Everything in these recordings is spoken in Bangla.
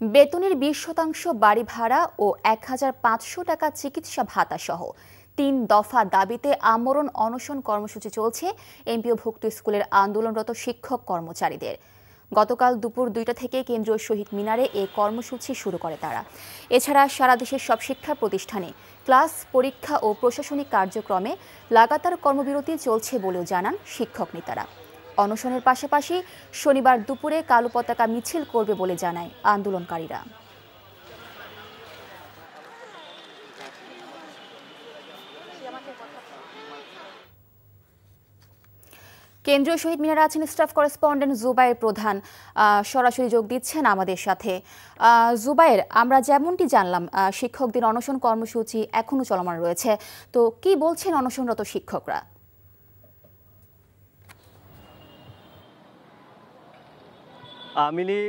বেতনের ২০% বাড়ি ভাড়া ও ১,৫০০ টাকা চিকিৎসা ভাতা সহ ৩ দফা দাবিতে আমরণ অনশন কর্মসূচি চলছে এমপিওভুক্ত স্কুলের আন্দোলনরত শিক্ষক কর্মচারীদের। গতকাল দুপুর ২টা থেকে কেন্দ্রীয় শহীদ মিনারে এ কর্মসূচি শুরু করে তারা। এছাড়া সারা দেশের সব শিক্ষা প্রতিষ্ঠানে ক্লাস, পরীক্ষা ও প্রশাসনিক কার্যক্রমে লাগাতার কর্মবিরতি চলছে বলেও জানান শিক্ষক নেতারা। অনশনের পাশাপাশি শনিবার দুপুরে কালো পতাকা মিছিল করবে বলে জানায় আন্দোলনকারীরা। কেন্দ্রীয় শহীদ মিনারে আছেন স্টাফ করেসপন্ডেন্ট জুবায়ের প্রধান, সরাসরি যোগ দিচ্ছেন আমাদের সাথে। জুবায়ের, আমরা যেমনটি জানলাম শিক্ষকদের অনশন কর্মসূচি এখনো চলমান রয়েছে, তো কি বলছেন অনশনরত শিক্ষকরা? মিলি,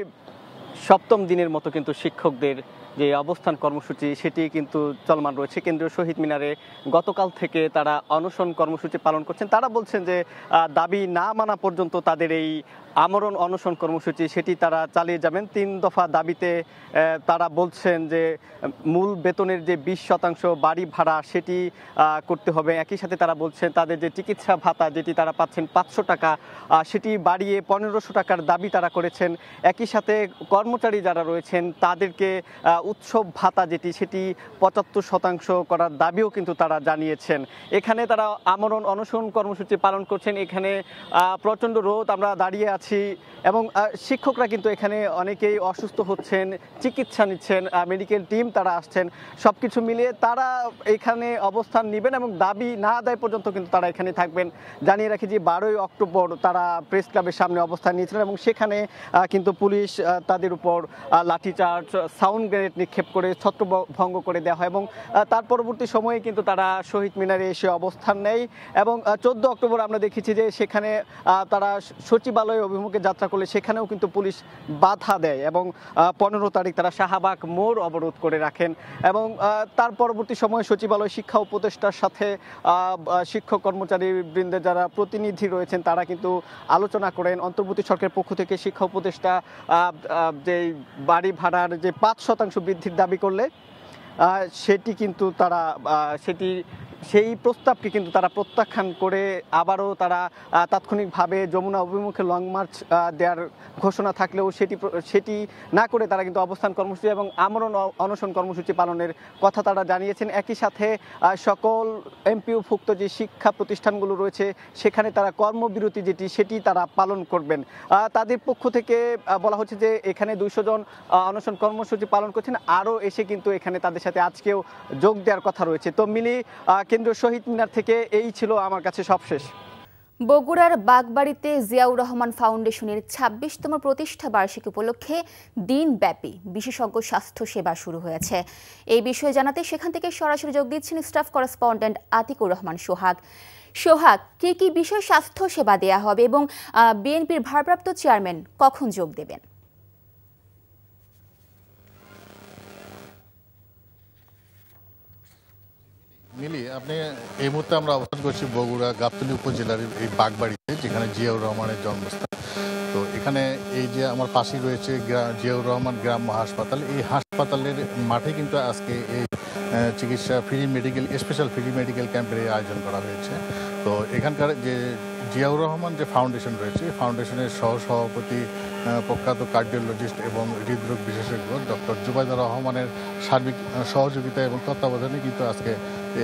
সপ্তম দিনের মতো কিন্তু শিক্ষকদের যে অবস্থান কর্মসূচি সেটি কিন্তু চলমান রয়েছে। কেন্দ্রীয় শহীদ মিনারে গতকাল থেকে তারা অনশন কর্মসূচি পালন করছেন। তারা বলছেন যে দাবি না মানা পর্যন্ত তাদের এই আমরণ অনশন কর্মসূচি সেটি তারা চালিয়ে যাবেন। ৩ দফা দাবিতে তারা বলছেন যে মূল বেতনের যে ২০% বাড়ি ভাড়া সেটি করতে হবে। একই সাথে তারা বলছেন তাদের যে চিকিৎসা ভাতা যেটি তারা পাচ্ছেন ৫০০ টাকা সেটি বাড়িয়ে ১৫০০ টাকার দাবি তারা করেছেন। একই সাথে কর্মচারী যারা রয়েছেন তাদেরকে উৎসব ভাতা যেটি সেটি ৭৫% করার দাবিও কিন্তু তারা জানিয়েছেন। এখানে তারা আমরণ অনশন কর্মসূচি পালন করছেন। এখানে প্রচণ্ড রোদ, আমরা দাঁড়িয়ে আছি এবং শিক্ষকরা কিন্তু এখানে অনেকেই অসুস্থ হচ্ছেন, চিকিৎসা নিচ্ছেন, মেডিকেল টিম তারা আসছেন। সব কিছু মিলিয়ে তারা এখানে অবস্থান নেবেন এবং দাবি না আদায় পর্যন্ত কিন্তু তারা এখানে থাকবেন। জানিয়ে রাখি যে ১২ই অক্টোবর তারা প্রেস ক্লাবের সামনে অবস্থান নিয়েছিলেন এবং সেখানে কিন্তু পুলিশ তাদের উপর লাঠিচার্জ, সাউন্ড গ্রেনেড নিক্ষেপ করে ছত্রভঙ্গ করে দেওয়া হয় এবং তার পরবর্তী সময়ে কিন্তু তারা শহীদ মিনারে এসে অবস্থান নেয় এবং ১৪ অক্টোবর আমরা দেখেছি যে সেখানে তারা সচিবালয় অভিমুখে যাত্রা করলে সেখানেও কিন্তু পুলিশ বাধা দেয় এবং ১৫ তারিখ তারা শাহবাগ মোড় অবরোধ করে রাখেন এবং তার পরবর্তী সময়ে সচিবালয় শিক্ষা উপদেষ্টার সাথে শিক্ষক কর্মচারী বৃন্দের যারা প্রতিনিধি রয়েছেন তারা কিন্তু আলোচনা করেন। অন্তর্বর্তী সরকারের পক্ষ থেকে শিক্ষা উপদেষ্টা যে বাড়ি ভাড়ার যে ৫% বৃদ্ধির দাবি করলে সেটি কিন্তু তারা সেই প্রস্তাবকে কিন্তু তারা প্রত্যাখ্যান করে আবারও তারা তাৎক্ষণিকভাবে যমুনা অভিমুখে লং মার্চ দেওয়ার ঘোষণা থাকলেও সেটি না করে তারা কিন্তু অবস্থান কর্মসূচি এবং আমরণ অনশন কর্মসূচি পালনের কথা তারা জানিয়েছেন। একই সাথে সকল এমপিওভুক্ত যে শিক্ষা প্রতিষ্ঠানগুলো রয়েছে সেখানে তারা কর্মবিরতি সেটি তারা পালন করবেন। তাদের পক্ষ থেকে বলা হচ্ছে যে এখানে ২০০ জন অনশন কর্মসূচি পালন করছেন, আরও এসে কিন্তু এখানে তাদের সাথে আজকেও যোগ দেওয়ার কথা রয়েছে। তো মিলি, কেন্দ্রীয় শহীদ মিনার থেকে এই ছিল আমার কাছে সবশেষ। বগুড়ার বাগবাড়িতে জিয়াউর রহমান ফাউন্ডেশনের ২৬তম প্রতিষ্ঠা বার্ষিকী উপলক্ষে দিনব্যাপী বিশেষজ্ঞ স্বাস্থ্য সেবা শুরু হয়েছে। এই বিষয়ে জানাতে সেখান থেকে সরাসরি যোগ দিচ্ছেন স্টাফ করেসপন্ডেন্ট আতিকুর রহমান সোহাগ। সোহাগ, কি কি বিষয়ে স্বাস্থ্য সেবা দেয়া হবে এবং বিএনপির ভারপ্রাপ্ত চেয়ারম্যান কখন যোগ দেবেন? মিলি, আপনি এই মুহূর্তে আমরা অবস্থান করছি বগুড়া গাবতলী উপজেলার এই বাগবাড়িতে, যেখানে জিয়াউর রহমানের জন্মস্থান। তো এখানে এই যে আমার পাশেই রয়েছে জিয়াউর রহমান গ্রাম্য হাসপাতাল। এই হাসপাতালের মাঠে কিন্তু আজকে এই চিকিৎসা স্পেশাল ফ্রি মেডিকেল ক্যাম্পের আয়োজন করা হয়েছে। তো এখানকার যে জিয়াউর রহমান যে ফাউন্ডেশন রয়েছে, ফাউন্ডেশনের সহসভাপতি প্রখ্যাত কার্ডিওলজিস্ট এবং হৃদরোগ বিশেষজ্ঞ ডক্টর জুবাইদুর রহমানের সার্বিক সহযোগিতা এবং তত্ত্বাবধানে কিন্তু আজকে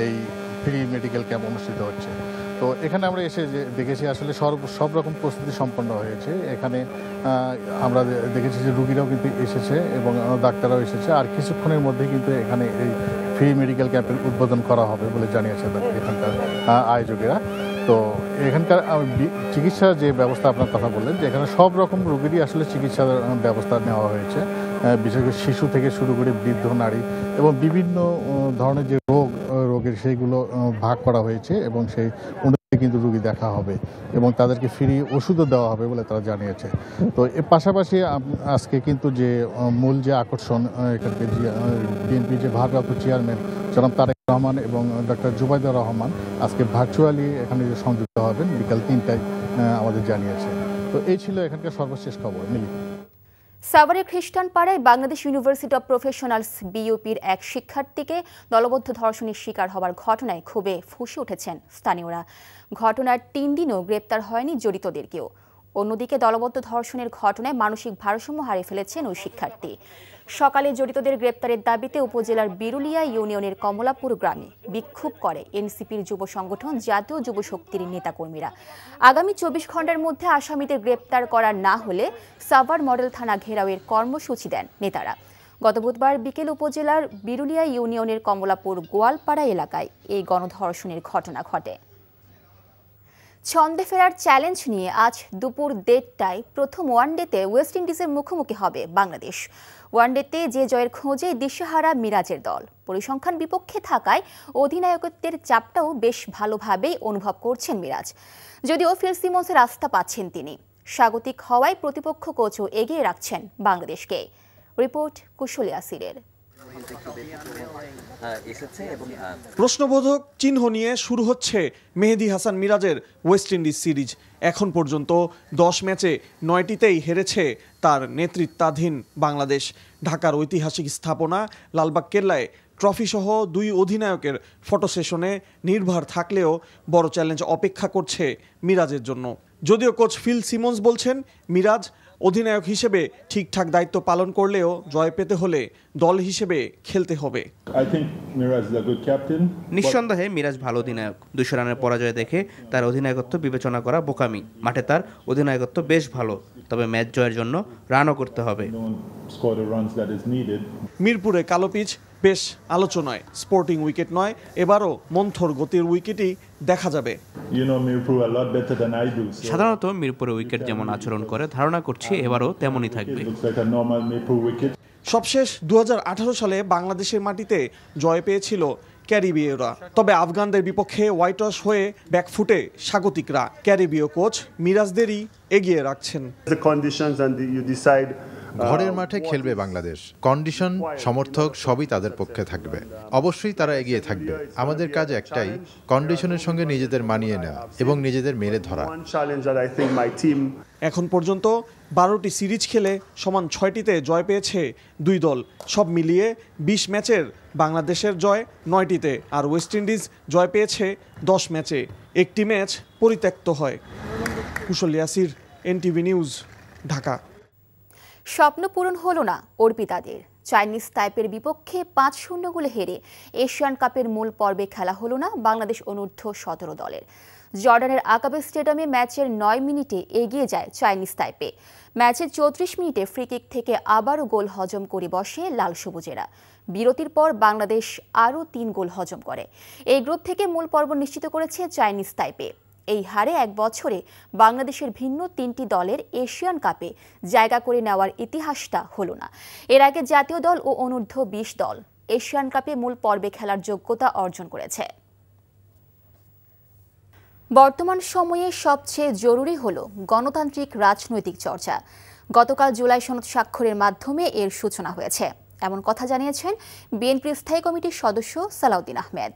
এই ফ্রি মেডিকেল ক্যাম্প অনুষ্ঠিত হচ্ছে। তো এখানে আমরা এসে যে দেখেছি আসলে সব রকম প্রস্তুতি সম্পন্ন হয়েছে। এখানে আমরা দেখেছি যে রুগীরাও কিন্তু এসেছে এবং ডাক্তাররাও এসেছে, আর কিছুক্ষণের মধ্যে কিন্তু এখানে এই ফ্রি মেডিকেল ক্যাম্পের উদ্বোধন করা হবে বলে জানিয়েছে এখানকার আয়োজকেরা। তো এখানকার চিকিৎসা যে ব্যবস্থা আপনার কথা বললেন, যে এখানে সব রকম রোগীরই আসলে চিকিৎসার ব্যবস্থা নেওয়া হয়েছে, বিশেষ করে শিশু থেকে শুরু করে বৃদ্ধ, নারী এবং বিভিন্ন ধরনের যে রোগের সেইগুলো ভাগ করা হয়েছে এবং সেই অনুযায়ী কিন্তু রোগী দেখা হবে এবং তাদেরকে ফ্রি ওষুধও দেওয়া হবে বলে তারা জানিয়েছে। তো এর পাশাপাশি আজকে কিন্তু যে মূল যে আকর্ষণ, এখানকে বিএনপি যে ভারপ্রাপ্ত চেয়ারম্যান জনাব তারেক রহমান এবং ডক্টর জুবাইদুর রহমান আজকে ভার্চুয়ালি এখানে সংযুক্ত হবেন বিকাল ৩টায় আমাদের জানিয়েছে। তো এই ছিল এখানকার সর্বশেষ খবর। মিলি, সাভারের খ্রিস্টান পাড়ায় বাংলাদেশ ইউনিভার্সিটি অব প্রফেশনালস বিইউপির এক শিক্ষার্থীকে দলবদ্ধ ধর্ষণের শিকার হওয়ার ঘটনায় ক্ষোভে ফুঁসে উঠেছেন স্থানীয়রা। ঘটনার ৩ দিনও গ্রেপ্তার হয়নি জড়িতদের কেউ। অন্যদিকে দলবদ্ধ ধর্ষণের ঘটনায় মানসিক ভারসাম্য হারিয়ে ফেলেছেন ওই শিক্ষার্থী। সকালে জড়িতদের গ্রেপ্তারের দাবিতে উপজেলার বিরুলিয়া ইউনিয়নের কমলাপুর গ্রামে বিক্ষোভ করে এনসিপির যুব সংগঠন জাতীয় যুব শক্তির নেতাকর্মীরা। আগামী ২৪ ঘণ্টার মধ্যে আসামিদের গ্রেপ্তার করা না হলে সাভার মডেল থানা ঘেরাওয়ের কর্মসূচি দেন নেতারা। গত বুধবার বিকেল উপজেলার বিরুলিয়া ইউনিয়নের কমলাপুর গোয়ালপাড়া এলাকায় এই গণধর্ষণের ঘটনা ঘটে। ছন্দে ফেরার চ্যালেঞ্জ নিয়ে আজ দুপুর ১:৩০টায় প্রথম ওয়ানডেতে ওয়েস্ট ইন্ডিজের মুখোমুখি হবে বাংলাদেশ। ওয়ানডেতে যে জয়ের খোঁজে দিশেহারা মিরাজের দল। পরিসংখ্যান বিপক্ষে থাকায় অধিনায়কত্বের চাপটাও বেশ ভালোভাবেই অনুভব করছেন মিরাজ। যদিও ফিল সিমন্সের আস্থা পাচ্ছেন তিনি। স্বাগতিক হওয়ায় প্রতিপক্ষ কোচও এগিয়ে রাখছেন বাংলাদেশকে। রিপোর্ট কুশল ইয়াসিরের। প্রশ্নবোধক চিহ্ন নিয়ে শুরু হচ্ছে মেহেদী হাসান মিরাজের ওয়েস্ট ইন্ডিজ সিরিজ। এখন পর্যন্ত ১০ ম্যাচে ৯টিতেই হেরেছে তার নেতৃত্বাধীন বাংলাদেশ। ঢাকার ঐতিহাসিক স্থাপনা লালবাগ কেল্লায় ট্রফিসহ ২ অধিনায়কের ফটো সেশনে নির্ভর থাকলেও বড় চ্যালেঞ্জ অপেক্ষা করছে মিরাজের জন্য। যদিও কোচ ফিল সিমন্স বলছেন মিরাজ অধিনায়ক হিসেবে ঠিকঠাক দায়িত্ব পালন করলেও জয় পেতে হলে দল হিসেবে খেলতে হবে। নিঃসন্দেহে মিরাজ ভালো অধিনায়ক। ২০০ রানের পরাজয় দেখে তার অধিনায়কত্ব বিবেচনা করা বোকামি। মাঠে তার অধিনায়কত্ব বেশ ভালো, তবে ম্যাচ জয়ের জন্য রানও করতে হবে। মিরপুরে কালো পিচ বেশ আলোচনায়। স্পোর্টিং উইকেট নয়, এবারও মন্থর গতির উইকেটই দেখা যাবে। সাধারণত মিরপুরে উইকেট যেমন আচরণ করে ধারণা করছি এবারও তেমনই থাকবে। সবশেষ ২০১৮ সালে বাংলাদেশের মাটিতে জয় পেয়েছিল ক্যারিবীয়রা। তবে আফগানদের বিপক্ষে হোয়াইট ওয়াশ হয়ে ব্যাকফুটে স্বাগতিকরা। ক্যারিবীয় কোচ মিরাজদেরই এগিয়ে রাখছেন। ঘরের মাঠে খেলবে বাংলাদেশ। কন্ডিশন, সমর্থক সবই তাদের পক্ষে থাকবে। অবশ্যই তারা এগিয়ে থাকবে। আমাদের কাজ একটাই, কন্ডিশনের সঙ্গে নিজেদের মানিয়ে নেওয়া এবং নিজেদের মেলে ধরা। এখন পর্যন্ত ১২টি সিরিজ খেলে সমান ৬টিতে জয় পেয়েছে ২ দল। সব মিলিয়ে ২০ ম্যাচের বাংলাদেশের জয় ৯টিতে, আর ওয়েস্ট ইন্ডিজ জয় পেয়েছে ১০ ম্যাচে। একটি ম্যাচ পরিত্যক্ত হয়। কুশল ইয়াসির, এনটিভি নিউজ, ঢাকা। স্বপ্ন পূরণ হলো না অর্পিতাদের। চাইনিজ তাইপের বিপক্ষে ৫-০ গোলে হেরে এশিয়ান কাপের মূল পর্বে খেলা হলো না বাংলাদেশ অনূর্ধ্ব ১৭ দলের। জর্ডানের আকাবে স্টেডিয়ামে ম্যাচের ৯ মিনিটে এগিয়ে যায় চাইনিজ তাইপে। ম্যাচের ৩৪ মিনিটে ফ্রিকিক থেকে আবারও গোল হজম করে বসে লাল সবুজেরা। বিরতির পর বাংলাদেশ আরও ৩ গোল হজম করে। এই গ্রুপ থেকে মূল পর্ব নিশ্চিত করেছে চাইনিজ তাইপে। এই হারে এক বছরে বাংলাদেশের ভিন্ন ৩টি দলের এশিয়ান কাপে জায়গা করে নেওয়ার ইতিহাসটা হলো না। এর আগে জাতীয় দল ও অনূর্ধ্ব ২০ দল এশিয়ান কাপে মূল পর্বে খেলার যোগ্যতা অর্জন করেছে। বর্তমান সময়ে সবচেয়ে জরুরি হল গণতান্ত্রিক রাজনৈতিক চর্চা। গতকাল জুলাই সনদ স্বাক্ষরের মাধ্যমে এর সূচনা হয়েছে, এমন কথা জানিয়েছেন বিএনপির স্থায়ী কমিটির সদস্য সালাউদ্দিন আহমেদ।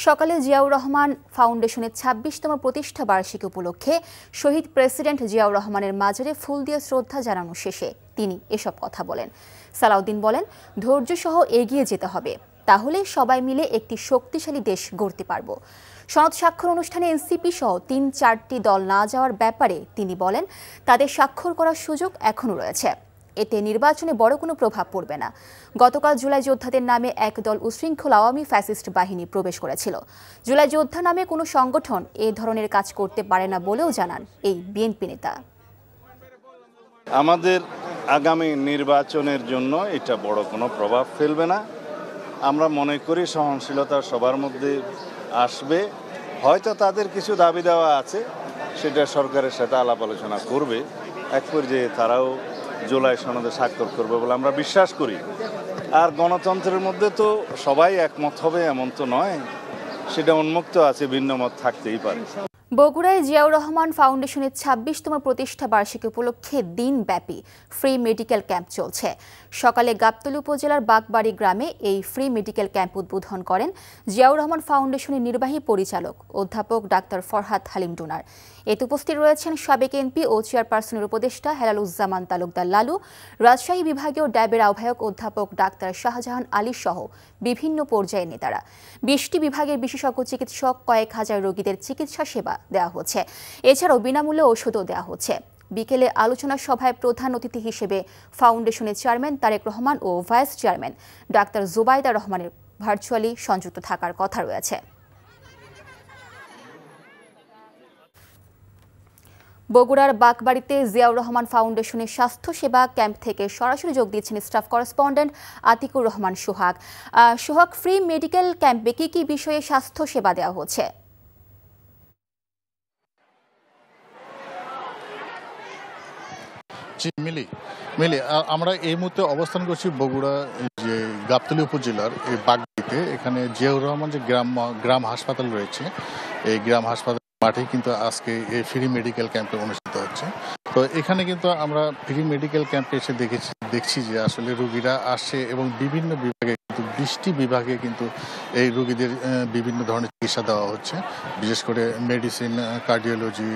সকালে জিয়াউর রহমান ফাউন্ডেশনের ২৬তম প্রতিষ্ঠা বার্ষিকী উপলক্ষে শহীদ প্রেসিডেন্ট জিয়াউর রহমানের মাজারে ফুল দিয়ে শ্রদ্ধা জানানো শেষে তিনি এসব কথা বলেন। সালাউদ্দিন বলেন, ধৈর্য সহ এগিয়ে যেতে হবে, তাহলে সবাই মিলে একটি শক্তিশালী দেশ গড়তে পারব। সনদ স্বাক্ষর অনুষ্ঠানে এনসিপি সহ ৩-৪টি দল না যাওয়ার ব্যাপারে তিনি বলেন, তাদের স্বাক্ষর করার সুযোগ এখনও রয়েছে। এতে নির্বাচনে বড় কোনো প্রভাব পড়বে না। গতকাল জুলাই যোদ্ধাদের নামে এক দল উশৃঙ্খল আওয়ামী ফ্যাসিস্ট বাহিনী প্রবেশ করেছিল। জুলাই যোদ্ধা নামে কোনো সংগঠন এ ধরনের কাজ করতে পারে না বলেও জানান এই বিএনপি নেতা। আমাদের আগামী নির্বাচনের জন্য এটা বড় কোনো প্রভাব ফেলবে না। আমরা মনে করি সহনশীলতা সবার মধ্যে আসবে। হয়তো তাদের কিছু দাবি দেওয়া আছে, সেটা সরকারের সাথে আলাপ আলোচনা করবে। এক পর্যায়ে তারাও জুলাই সনদে স্বাক্ষর করবে বলে আমরা বিশ্বাস করি। আর গণতন্ত্রের মধ্যে তো সবাই একমত হবে এমন তো নয়, সেটা উন্মুক্ত আছে, ভিন্ন মত থাকতেই পারে। বগুড়ায় জিয়াউর রহমান ফাউন্ডেশনের ২৬তম প্রতিষ্ঠা বার্ষিকী উপলক্ষে দিনব্যাপী ফ্রি মেডিকেল ক্যাম্প চলছে। সকালে গাবতলী উপজেলার বাগবাড়ি গ্রামে এই ফ্রি মেডিকেল ক্যাম্প উদ্বোধন করেন জিয়াউর রহমান ফাউন্ডেশনের নির্বাহী পরিচালক অধ্যাপক ডাক্তার ফরহাদ হালিম ডোনার। এতে উপস্থিত রয়েছেন সাবেক এমপি ও চেয়ারপারসনের উপদেষ্টা হেলালুজ্জামান তালুকদার লালু, রাজশাহী বিভাগীয় ড্যাবের আহ্বায়ক অধ্যাপক ডাক্তার শাহজাহান আলী সহ বিভিন্ন পর্যায়ের নেতারা। 20টি বিভাগের বিশেষজ্ঞ চিকিৎসক, কয়েক হাজার রোগীদের চিকিৎসা সেবা দেওয়া হচ্ছে। এছাড়াও বিনামূল্যে ওষুধও দেওয়া হচ্ছে। বিকেলে আলোচনা সভায় প্রধান অতিথি হিসেবে ফাউন্ডেশনের চেয়ারম্যান তারেক রহমান ও ভাইস চেয়ারম্যান ডাক্তার জুবাইদা রহমানের ভার্চুয়ালি সংযুক্ত থাকার কথা রয়েছে। বগুড়ার বাগবাড়িতে জিয়াউর রহমান ফাউন্ডেশনের স্বাস্থ্যসেবা ক্যাম্প থেকে সরাসরি যোগ দিয়েছেন স্টাফ করেসপন্ডেন্ট আতিকুর রহমান সোহাগ। সোহাগ, ফ্রি মেডিকেল ক্যাম্পে কি কি বিষয়ে স্বাস্থ্যসেবা দেওয়া হচ্ছে? মিলি আমরা এই মুহূর্তে অবস্থান করছি বগুড়া যে গাবতলী উপজেলার এই বাগবাড়িতে। এখানে জিয়াউর রহমান যে গ্রাম হাসপাতাল রয়েছে, এই গ্রাম হাসপাতাল মাঠে কিন্তু আজকে এই ফ্রি মেডিকেল ক্যাম্পে অনুষ্ঠিত হচ্ছে। তো এখানে কিন্তু আমরা ফ্রি মেডিকেল ক্যাম্পে এসে দেখছি যে আসলে রোগীরা আসছে এবং বিভিন্ন বিভাগে কিন্তু 20টি বিভাগে কিন্তু এই রোগীদের বিভিন্ন ধরনের চিকিৎসা দেওয়া হচ্ছে। বিশেষ করে মেডিসিন, কার্ডিওলজি,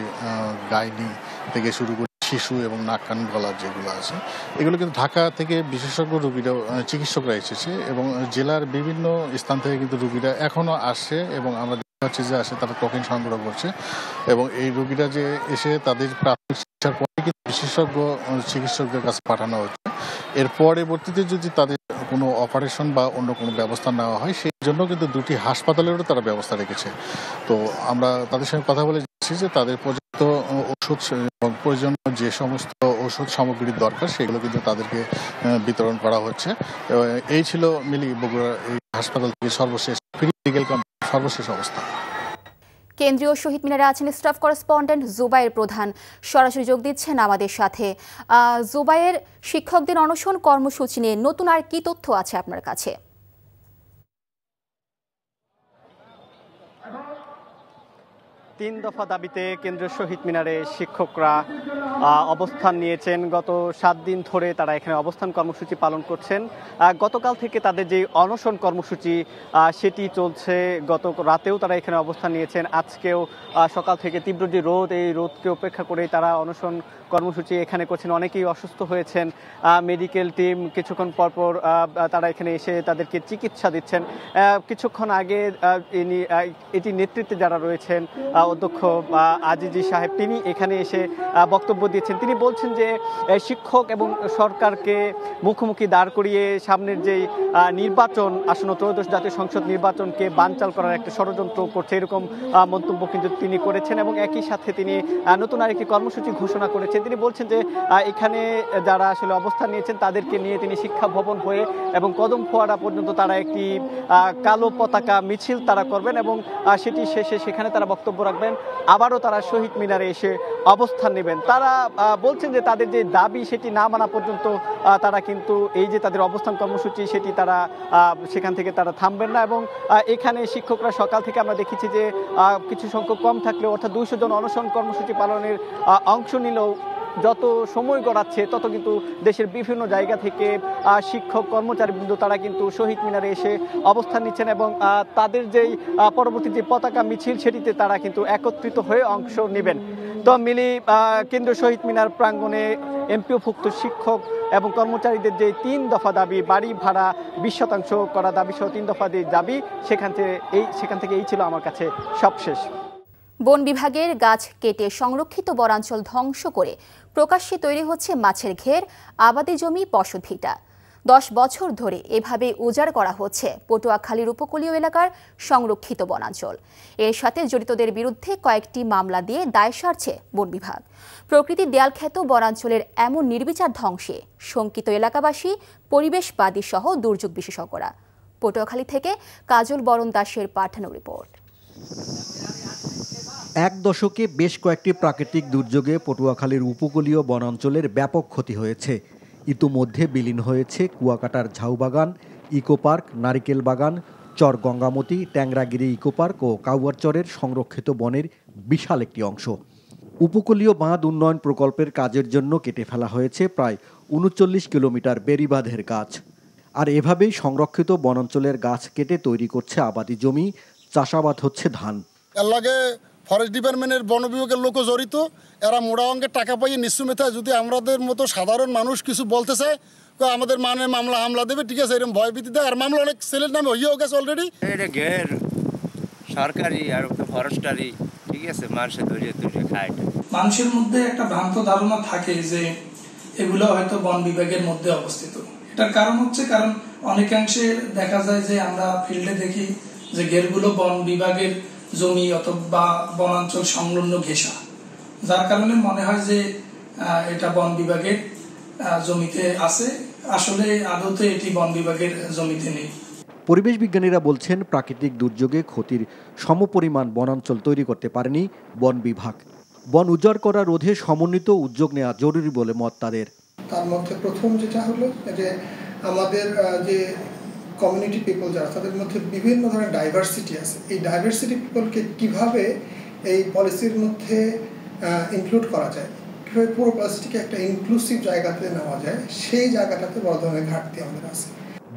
গাইনি থেকে শুরু করে শিশু এবং নাক কান গলার যেগুলো আছে, এগুলো কিন্তু ঢাকা থেকে বিশেষজ্ঞ রোগীরা, চিকিৎসকরা এসেছে এবং জেলার বিভিন্ন স্থান থেকে কিন্তু রোগীরা এখনও আসছে এবং আমরা হচ্ছে যে আসে তারা টোকেন সংগ্রহ করছে এবং এই রোগীরা যে এসে তাদের প্রাথমিক চিকিৎসার পরে কিন্তু বিশেষজ্ঞ চিকিৎসকদের কাছে পাঠানো হচ্ছে। এর পরবর্তীতে যদি তাদের কোনো অপারেশন বা অন্য কোনো ব্যবস্থা নেওয়া হয়, সেই জন্য কিন্তু 2টি হাসপাতালেরও তারা ব্যবস্থা রেখেছে। তো আমরা তাদের সঙ্গে কথা বলে যাচ্ছি যে তাদের পর্যাপ্ত ওষুধ এবং প্রয়োজনীয় যে সমস্ত ওষুধ সামগ্রীর দরকার সেগুলো কিন্তু তাদেরকে বিতরণ করা হচ্ছে। এই ছিল মিলি বগুড়া এই হাসপাতাল থেকে সর্বশেষ ফ্রি মেডিকেল ক্যাম্প সর্বশেষ অবস্থা। কেন্দ্রীয় শহীদ মিনারে আছেন স্টাফ করেসপন্ডেন্ট জুবাইর প্রধান, সরাসরি যোগ দিচ্ছেন আমাদের সাথে। জুবাইর, শিক্ষকদের অনশন কর্মসূচি নিয়ে নতুন আর কি তথ্য আছে আপনার কাছে? 3 দফা দাবিতে কেন্দ্রীয় শহীদ মিনারে শিক্ষকরা অবস্থান নিয়েছেন। গত 7 দিন ধরে তারা এখানে অবস্থান কর্মসূচি পালন করছেন। গতকাল থেকে তাদের যে অনশন কর্মসূচি সেটি চলছে। গত রাতেও তারা এখানে অবস্থান নিয়েছেন। আজকেও সকাল থেকে তীব্র যে রোদ, এই রোদকে উপেক্ষা করেই তারা অনশন কর্মসূচি এখানে করছেন। অনেকেই অসুস্থ হয়েছেন। মেডিকেল টিম কিছুক্ষণ পরপর তারা এখানে এসে তাদেরকে চিকিৎসা দিচ্ছেন। কিছুক্ষণ আগে এটি নেতৃত্বে যারা রয়েছেন, অধ্যক্ষ আজিজি সাহেব, তিনি এখানে এসে বক্তব্য দিয়েছেন। তিনি বলছেন যে শিক্ষক এবং সরকারকে মুখোমুখি দাঁড় করিয়ে সামনের যেই নির্বাচন, আসন্ন 13শ জাতীয় সংসদ নির্বাচনকে বানচাল করার একটা ষড়যন্ত্র করছে, এরকম মন্তব্য কিন্তু তিনি করেছেন এবং একই সাথে তিনি নতুন আরেকটি কর্মসূচি ঘোষণা করেছেন। তিনি বলছেন যে এখানে যারা আসলে অবস্থান নিয়েছেন তাদেরকে নিয়ে তিনি শিক্ষা ভবন হয়ে এবং কদম ফোয়ারা পর্যন্ত তারা একটি কালো পতাকা মিছিল তারা করবেন এবং সেটি শেষে সেখানে তারা বক্তব্য রাখবেন। আবারও তারা শহীদ মিনারে এসে অবস্থান নেবেন। তারা বলছেন যে তাদের যে দাবি সেটি না মানা পর্যন্ত তারা কিন্তু এই যে তাদের অবস্থান কর্মসূচি সেটি তারা সেখান থেকে তারা থামবেন না। এবং এখানে শিক্ষকরা সকাল থেকে আমরা দেখেছি যে কিছু সংখ্যক কম থাকলেও, অর্থাৎ 200 জন অনশন কর্মসূচি পালনের অংশ নিলেও যত সময় গড়াচ্ছে তত কিন্তু দেশের বিভিন্ন জায়গা থেকে শিক্ষক কর্মচারীবৃন্দ তারা কিন্তু শহীদ মিনারে এসে অবস্থান নিচ্ছেন এবং তাদের যেই পরবর্তী যে পতাকা মিছিল সেটিতে তারা কিন্তু একত্রিত হয়ে অংশ নেবেন। তো মিলি কেন্দ্রীয় শহীদ মিনার প্রাঙ্গণে এমপিওভুক্ত শিক্ষক এবং কর্মচারীদের যে 3 দফা দাবি, বাড়ি ভাড়া 20% করা দাবি সহ 3 দফা যে দাবি, সেখান থেকে এই ছিল আমার কাছে সবশেষ। বন বিভাগের গাছ কেটে সংরক্ষিত বনাঞ্চল ধ্বংস করে প্রকাশ্যে তৈরি হচ্ছে মাছের ঘের, আবাদি জমি, বসতভিটা। 10 বছর ধরে এভাবে উজাড় করা হচ্ছে পটুয়াখালীর উপকূলীয় এলাকার সংরক্ষিত বনাঞ্চল। এর সাথে জড়িতদের বিরুদ্ধে কয়েকটি মামলা দিয়ে দায় সারছে বন বিভাগ। প্রকৃতির দেয়ালখ্যাত বনাঞ্চলের এমন নির্বিচার ধ্বংসে শঙ্কিত এলাকাবাসী, পরিবেশবাদী সহ দুর্যোগ বিশেষজ্ঞরা। পটুয়াখালী থেকে কাজল বরণ দাসের পাঠানো রিপোর্ট। এক দশকে বেশ কয়েকটি প্রাকৃতিক দুর্যোগে পটুয়াখালীর উপকূলীয় বনাঞ্চলের ব্যাপক ক্ষতি হয়েছে। ইতোমধ্যে বিলীন হয়েছে কুয়াকাটার ঝাউবাগান, ইকো পার্ক, নারিকেল বাগান, চর গঙ্গামতি, ট্যাংরাগিরি ইকো পার্ক ও কাউয়ারচরের সংরক্ষিত বনের বিশাল একটি অংশ। উপকূলীয় বাঁধ উন্নয়ন প্রকল্পের কাজের জন্য কেটে ফেলা হয়েছে প্রায় ৩৯ কিলোমিটার বেড়িবাঁধের গাছ। আর এভাবেই সংরক্ষিত বনাঞ্চলের গাছ কেটে তৈরি করছে আবাদি জমি, চাষাবাদ হচ্ছে ধান। এর লাগে ফরেস্ট ডিপার্টমেন্টের বন বিভাগের লোক জড়িত, এরা মোটা অঙ্কের টাকা পাইয়ে নিঃসুমেথা যদি আমাদের মতো সাধারণ মানুষ কিছু বলতে চায় আমাদের মানে মামলা হামলা দেবে, ঠিক আছে, এরকম ভয়ভীতি দেয়। আর মামলা অনেক ছেলের নামে হইয়াও গেছে অলরেডি। এটা ঘের সরকারি আর ফরেস্টারি, ঠিক আছে, মানুষের ধরিয়ে ধরিয়ে খায়। মানুষের মধ্যে একটা ভ্রান্ত ধারণা থাকে যে এগুলো হয়তো বন বিভাগের মধ্যে অবস্থিত। এটার কারণ হচ্ছে কারণ অনেকাংশে দেখা যায় যে আমরা ফিল্ডে দেখি যে ঘেরগুলো বন বিভাগের জমি অথবা বনাঞ্চল সংলগ্ন ঘেঁষা, যার কারণে মনে হয় যে এটা বন বিভাগের জমিতে আছে, আসলে আদতে এটি বন বিভাগের জমিতে নেই। পরিবেশ বিজ্ঞানীরা বলছেন প্রাকৃতিক দুর্যোগে ক্ষতির সমপরিমাণ বনাঞ্চল তৈরি করতে পারেনি বন বিভাগ। বন উজাড় করা রোধে সমন্বিত উদ্যোগ নেওয়া জরুরি বলে মত তাদের। তার মধ্যে প্রথম যেটা হলো যে আমাদের যে কমিউনিটি পিপল যারা, তাদের মধ্যে বিভিন্ন ধরনের ডাইভার্সিটি আছে। এই ডাইভার্সিটি পিপলকে কিভাবে এই পলিসির মধ্যে ইনক্লুড করা যায়, কীভাবে পুরো পলিসিটিকে একটা ইনক্লুসিভ জায়গাতে নেওয়া যায়, সেই জায়গাটাতে বড় ধরনের ঘাটতি আমাদের আছে।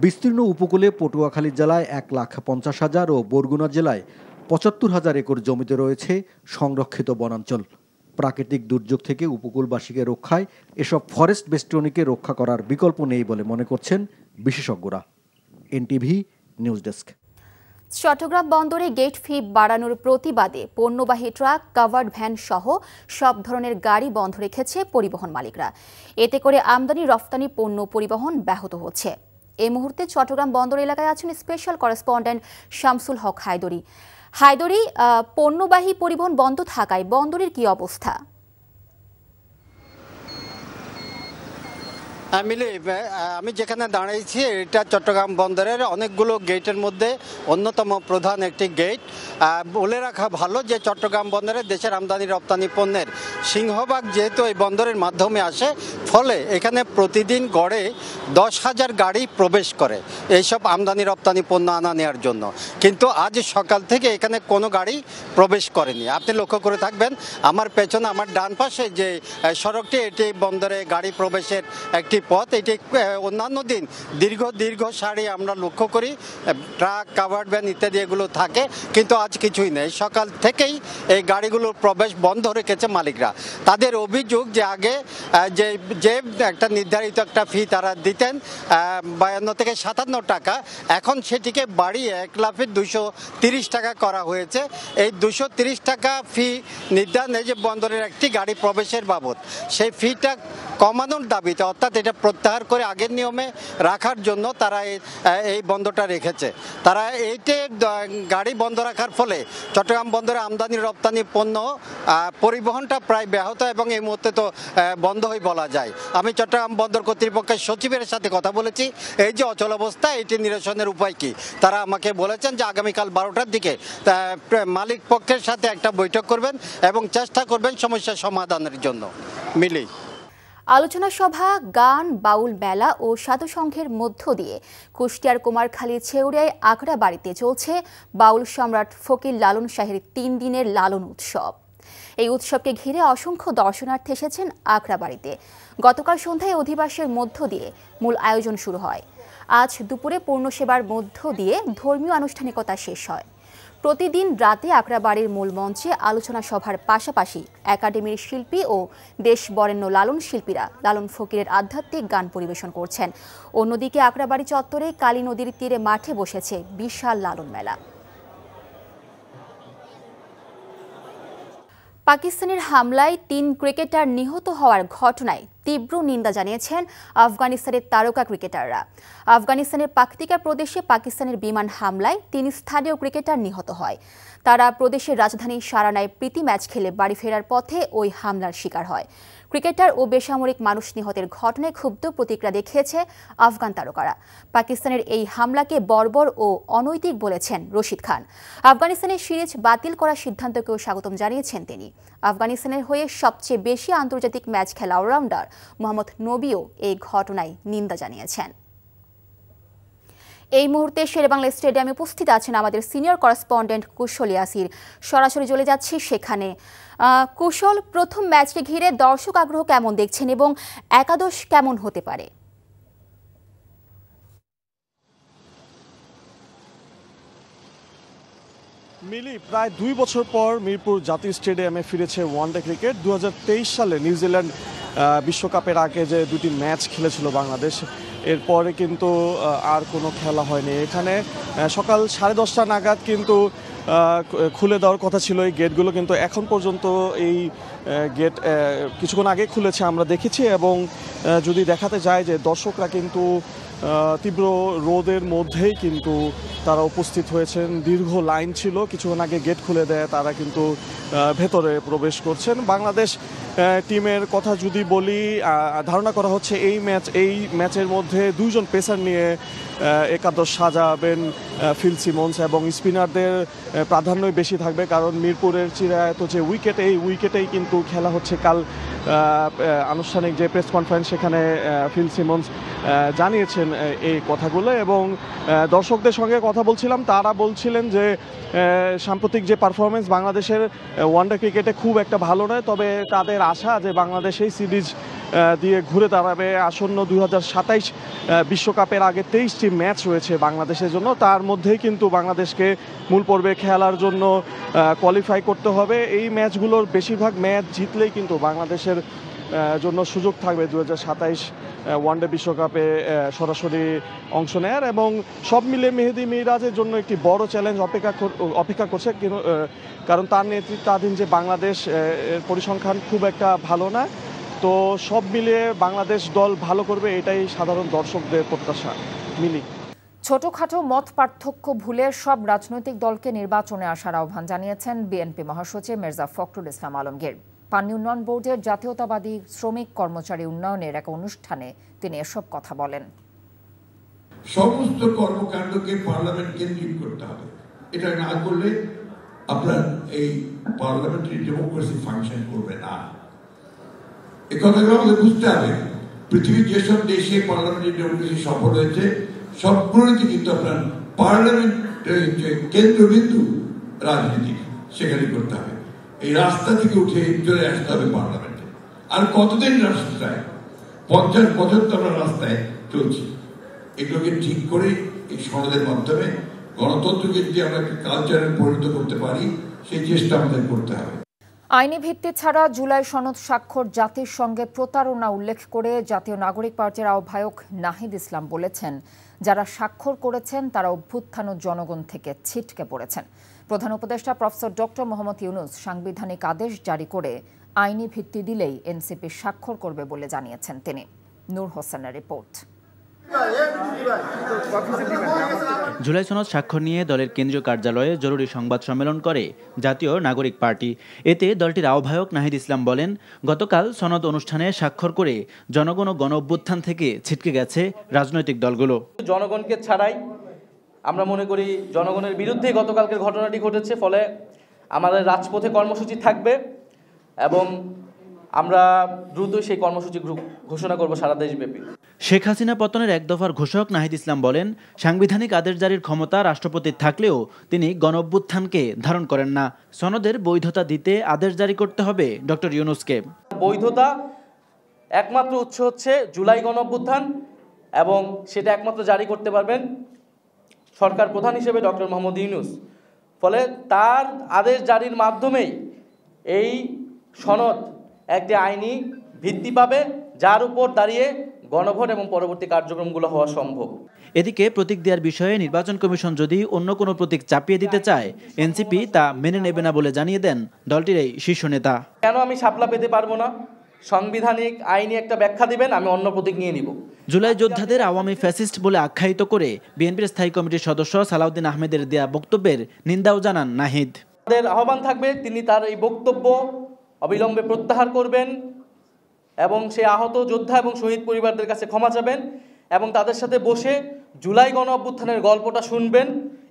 বিস্তীর্ণ উপকূলে পটুয়াখালী জেলায় 1,50,000 ও বরগুনা জেলায় 75,000 একর জমিতে রয়েছে সংরক্ষিত বনাঞ্চল। প্রাকৃতিক দুর্যোগ থেকে উপকূলবাসীকে রক্ষায় এসব ফরেস্ট বেষ্টনীকে রক্ষা করার বিকল্প নেই বলে মনে করছেন বিশেষজ্ঞরা। NTV news desk. চট্টগ্রাম বন্দরে গেট ফি বাড়ানোর প্রতিবাদে পণ্যবাহী ট্রাক, কাভার্ড ভ্যান সহ সব ধরনের গাড়ি বন্ধ রেখেছে পরিবহন মালিকরা। এতে করে আমদানি রফতানি পণ্য পরিবহন ব্যাহত হচ্ছে। এই মুহূর্তে চট্টগ্রাম বন্দর এলাকায় আছেন স্পেশাল করেসপন্ডেন্ট শামসুল হক হায়দরি। হায়দরি, পণ্যবাহী পরিবহন বন্ধ থাকায় বন্দরের কি অবস্থা? আমি যেখানে দাঁড়িয়েছি এটা চট্টগ্রাম বন্দরের অনেকগুলো গেটের মধ্যে অন্যতম প্রধান একটি গেট। বলে রাখা ভালো যে চট্টগ্রাম বন্দরে দেশের আমদানি রপ্তানি পণ্যের সিংহভাগ যেহেতু এই বন্দরের মাধ্যমে আসে, ফলে এখানে প্রতিদিন গড়ে 10,000 গাড়ি প্রবেশ করে এইসব আমদানি রপ্তানি পণ্য আনা নেওয়ার জন্য। কিন্তু আজ সকাল থেকে এখানে কোনো গাড়ি প্রবেশ করেনি। আপনি লক্ষ্য করে থাকবেন আমার পেছনে, আমার ডান পাশে যে সড়কটি, এটি বন্দরে গাড়ি প্রবেশের একটি পথ। এটি অন্যান্য দিন দীর্ঘ সারি আমরা লক্ষ্য করি, ট্রাক, কাভার্ড ভ্যান ইত্যাদি এগুলো থাকে, কিন্তু আজ কিছুই নেই। সকাল থেকেই এই গাড়িগুলোর প্রবেশ বন্ধ রেখেছে মালিকরা। তাদের অভিযোগ যে আগে যে একটা নির্ধারিত একটা ফি তারা দিতেন 52 থেকে 57 টাকা, এখন সেটিকে বাড়িয়ে 1,230 টাকা করা হয়েছে। এই 230 টাকা ফি নির্ধারণে যে বন্দরের একটি গাড়ি প্রবেশের বাবদ, সেই ফিটা কমানোর দাবিতে, অর্থাৎ এটা প্রত্যাহার করে আগের নিয়মে রাখার জন্য তারা এই বন্ধটা রেখেছে। তারা এইতে গাড়ি বন্ধ রাখার ফলে চট্টগ্রাম বন্দরে আমদানি রপ্তানি পণ্য পরিবহনটা প্রায় ব্যাহত এবং এই মুহূর্তে তো বন্ধই বলা যায়। আমি চট্টগ্রাম বন্দর কর্তৃপক্ষের সচিবের সাথে কথা বলেছি। এই যে অচল অবস্থা, এটি নিরসনের উপায় কি, তারা আমাকে বলেছেন যে আগামীকাল 12টার দিকে মালিক পক্ষের সাথে একটা বৈঠক করবেন এবং চেষ্টা করবেন সমস্যা সমাধানের জন্য। মিলি আলোচনা সভা, গান, বাউল মেলা ও সাধু সংঘের মধ্য দিয়ে কুষ্টিয়ার কুমারখালী ছেউরিয়ায় আখড়া বাড়িতে চলছে বাউল সম্রাট ফকির লালন শাহের 3 দিনের লালন উৎসব। এই উৎসবকে ঘিরে অসংখ্য দর্শনার্থী এসেছেন আখড়া বাড়িতে। গতকাল সন্ধ্যায় অধিবাসের মধ্য দিয়ে মূল আয়োজন শুরু হয়। আজ দুপুরে পূর্ণসেবার মধ্য দিয়ে ধর্মীয় আনুষ্ঠানিকতা শেষ হয়। প্রতিদিন রাতে আখড়া বাড়ির মূল মঞ্চে আলোচনা সভার পাশাপাশি একাডেমির শিল্পী ও দেশ বরেণ্য লালন শিল্পীরা লালন ফকিরের আধ্যাত্মিক গান পরিবেশন করছেন। অন্যদিকে আখড়া বাড়ি চত্বরে কালী নদীর তীরে মাঠে বসেছে বিশাল লালন মেলা। পাকিস্তানের হামলায় 3 ক্রিকেটার নিহত হওয়ার ঘটনায় তীব্র নিন্দা জানিয়েছেন আফগানিস্তানের তারকা ক্রিকেটাররা। আফগানিস্তানের পাকতিকা প্রদেশে পাকিস্তানের বিমান হামলায় 3 স্থানীয় ক্রিকেটার নিহত হয়। তারা প্রদেশের রাজধানী সারানায় প্রীতি ম্যাচ খেলে বাড়ি ফেরার পথে ওই হামলার শিকার হয়। ক্রিকেটার ও বেসামরিক মানুষ নিহতের ঘটনায় ক্ষুব্ধ প্রতিক্রিয়া দেখিয়েছে আফগান তারকারা। পাকিস্তানের এই হামলাকে বর্বর ও অনৈতিক বলেছেন রশিদ খান। আফগানিস্তানের সিরিজ বাতিল করার সিদ্ধান্তকেও স্বাগতম জানিয়েছেন তিনি। আফগানিস্তানের হয়ে সবচেয়ে বেশি আন্তর্জাতিক ম্যাচ খেলা অলরাউন্ডার মোহাম্মদ নবীও এই ঘটনায় নিন্দা জানিয়েছেন। এই মুহূর্তে শেরেবাংলা স্টেডিয়ামে উপস্থিত আছেন আমাদের সিনিয়র করেসপন্ডেন্ট কুশল ইয়াসির। সরাসরি চলে যাচ্ছি সেখানে। কুশল, প্রথম ম্যাচকে ঘিরে দর্শক আগ্রহ কেমন দেখছেন এবং একাদশ কেমন হতে পারে? মিলি, প্রায় 2 বছর পর মিরপুর জাতীয় স্টেডিয়ামে ফিরেছে ওয়ানডে ক্রিকেট। 2023 সালে নিউজিল্যান্ড বিশ্বকাপের আগে যে দুটি ম্যাচ খেলেছিল বাংলাদেশ, এরপরে কিন্তু আর কোনো খেলা হয়নি। এখানে সকাল 10:30 নাগাদ কিন্তু খুলে দেওয়ার কথা ছিল এই গেটগুলো, কিন্তু এখন পর্যন্ত এই গেট কিছুক্ষণ আগে খুলেছে আমরা দেখেছি। এবং যদি দেখাতে যায় যে দর্শকরা কিন্তু তীব্র রোদের মধ্যেই কিন্তু তারা উপস্থিত হয়েছেন। দীর্ঘ লাইন ছিল, কিছুক্ষণ আগে গেট খুলে দেয় তারা কিন্তু ভেতরে প্রবেশ করছেন। বাংলাদেশ টিমের কথা যদি বলি, ধারণা করা হচ্ছে এই ম্যাচের মধ্যে 2 জন পেসার নিয়ে একাদশ সাজাবেন ফিল সিমন্স, এবং স্পিনারদের প্রাধান্যই বেশি থাকবে, কারণ মিরপুরের চিরায়ত যে উইকেট, এই উইকেটেই কিন্তু খেলা হচ্ছে। কাল আনুষ্ঠানিক যে প্রেস কনফারেন্স, সেখানে ফিল সিমন্স জানিয়েছেন এই কথাগুলো। এবং দর্শকদের সঙ্গে কথা বলছিলাম, তারা বলছিলেন যে সাম্প্রতিক যে পারফরমেন্স বাংলাদেশের ওয়ানডে ক্রিকেটে খুব একটা ভালো নয়, তবে তাদের আশা যে বাংলাদেশ এই সিরিজ দিয়ে ঘুরে দাঁড়াবে। আসন্ন 2027 বিশ্বকাপের আগে 23টি ম্যাচ রয়েছে বাংলাদেশের জন্য, তার মধ্যেই কিন্তু বাংলাদেশকে মূল পর্বে খেলার জন্য কোয়ালিফাই করতে হবে। এই ম্যাচগুলোর বেশিরভাগ ম্যাচ জিতলেই কিন্তু বাংলাদেশের জন্য সুযোগ থাকবে 2027 ওয়ানডে বিশ্বকাপে সরাসরি অংশ নেয়ার। এবং সব মিলে মেহেদী মিরাজের জন্য একটি বড় চ্যালেঞ্জ অপেক্ষা করছে, কারণ তার নেতৃত্বাধীন যে বাংলাদেশ পরিসংখ্যান খুব একটা ভালো না। তো সব মিলিয়ে বাংলাদেশ দল ভালো করবে, এটাই সাধারণ দর্শকদের প্রত্যাশা। মিলি, ছোটখাটো মত পার্থক্য ভুলে সব রাজনৈতিক দলকে নির্বাচনে আসার আহ্বান জানিয়েছেন বিএনপি মহাসচিব মির্জা ফখরুল ইসলাম আলমগীর। পানি উন্নয়ন বোর্ডের জাতীয়তাবাদী শ্রমিক কর্মচারী উন্নয়নের এক অনুষ্ঠানে তিনি এসব কথা বলেন। সমস্ত কর্মকাণ্ডকে পার্লামেন্ট কেন্দ্রিক করতে হবে। এটা না করলে আপনার এই পার্লামেন্টারি ডেমোক্রেসি ফাংশন করবে না। এ কথাগুলো আমাদের বুঝতে হবে। পৃথিবীর যেসব দেশে পার্লামেন্টারি ডেমোক্রেসি সফল হয়েছে, সবগুলোতে কিন্তু আপনার পার্লামেন্ট কেন্দ্রবিন্দু রাজনীতি সেখানে করতে হবে। এই রাস্তা থেকে উঠে চলে আসতে হবে পার্লামেন্টে। আর কতদিন রাস্তায়, 50 বছর তো আমরা রাস্তায় চলছি। এগুলোকে ঠিক করে এই সনদের মাধ্যমে গণতন্ত্রকে যদি আমরা একটা কালচারে পরিণত করতে পারি, সেই চেষ্টা আমাদের করতে হবে। আইনি ভিত্তি ছাড়া জুলাই সনদ স্বাক্ষর জাতির সঙ্গে প্রতারণা উল্লেখ করে জাতীয় নাগরিক পার্টির আহ্বায়ক নাহিদ ইসলাম বলেছেন, যারা স্বাক্ষর করেছেন তারা অভ্যুত্থান ও জনগণ থেকে ছিটকে পড়েছেন। প্রধান উপদেষ্টা প্রফেসর ডক্টর মোহাম্মদ ইউনূস সাংবিধানিক আদেশ জারি করে আইনি ভিত্তি দিলেই এনসিপি স্বাক্ষর করবে বলে জানিয়েছেন তিনি। নূর হোসেনের রিপোর্ট। জুলাই সনদ স্বাক্ষর নিয়ে দলের কেন্দ্রীয় কার্যালয়ে জরুরি সংবাদ সম্মেলন করে জাতীয় নাগরিক পার্টি। এতে দলটির আহ্বায়ক নাহিদ ইসলাম বলেন, গতকাল সনদ অনুষ্ঠানে স্বাক্ষর করে জনগণ ও গণ অভ্যুত্থান থেকে ছিটকে গেছে রাজনৈতিক দলগুলো। জনগণকে ছাড়াই আমরা মনে করি জনগণের বিরুদ্ধে গতকালকের ঘটনাটি ঘটেছে, ফলে আমাদের রাজপথে কর্মসূচি থাকবে এবং আমরা দ্রুত সেই কর্মসূচি ঘোষণা করব সারা দেশব্যাপী। শেখ হাসিনা পতনের এক দফার ঘোষক নাহিদ ইসলাম বলেন, সাংবিধানিক আদেশ জারির ক্ষমতা রাষ্ট্রপতির থাকলেও তিনি গণ অভ্যুত্থানকে ধারণ করেন না। সনদের বৈধতা দিতে আদেশ জারি করতে হবে ডক্টর ইউনূসকে। বৈধতা একমাত্র উৎস হচ্ছে জুলাই গণ অভ্যুত্থান, এবং সেটা একমাত্র জারি করতে পারবেন সরকার প্রধান হিসেবে ডক্টর মোহাম্মদ ইউনূস। ফলে তার আদেশ জারির মাধ্যমেই এই সনদ একটি আইনি ভিত্তি পাবে, যার উপর দাঁড়িয়ে গণভোট এবং পরবর্তী কার্যক্রমগুলো হওয়া সম্ভব। এদিকে প্রতীক দেওয়ার বিষয়ে নির্বাচন কমিশন যদি অন্য কোনো প্রতীক চাপিয়ে দিতে চায়, এনসিপি তা মেনে নেবে না বলে জানিয়ে দেন দলটির এই শীর্ষ নেতা। কেন আমি শাপলা পেতে পারবো না? সাংবিধানিক আইনি একটা ব্যাখ্যা দিবেন, আমি অন্য প্রতীক নিয়ে নিব। জুলাই যোদ্ধাদের আওয়ামী ফ্যাসিস্ট বলে আখ্যায়িত করে বিএনপির স্থায়ী কমিটির সদস্য সালাউদ্দিন আহমেদের দেয়া বক্তব্যের নিন্দাও জানান নাহিদ। আমাদের আহ্বান থাকবে তিনি তার এই বক্তব্য অবিলম্বে প্রত্যাহার করবেন এবং সে আহত যোদ্ধা এবং শহীদ পরিবারদের কাছে ক্ষমা চাবেন এবং তাদের সাথে বসে জুলাই গণ অভ্যুত্থানের গল্পটা শুনবেন,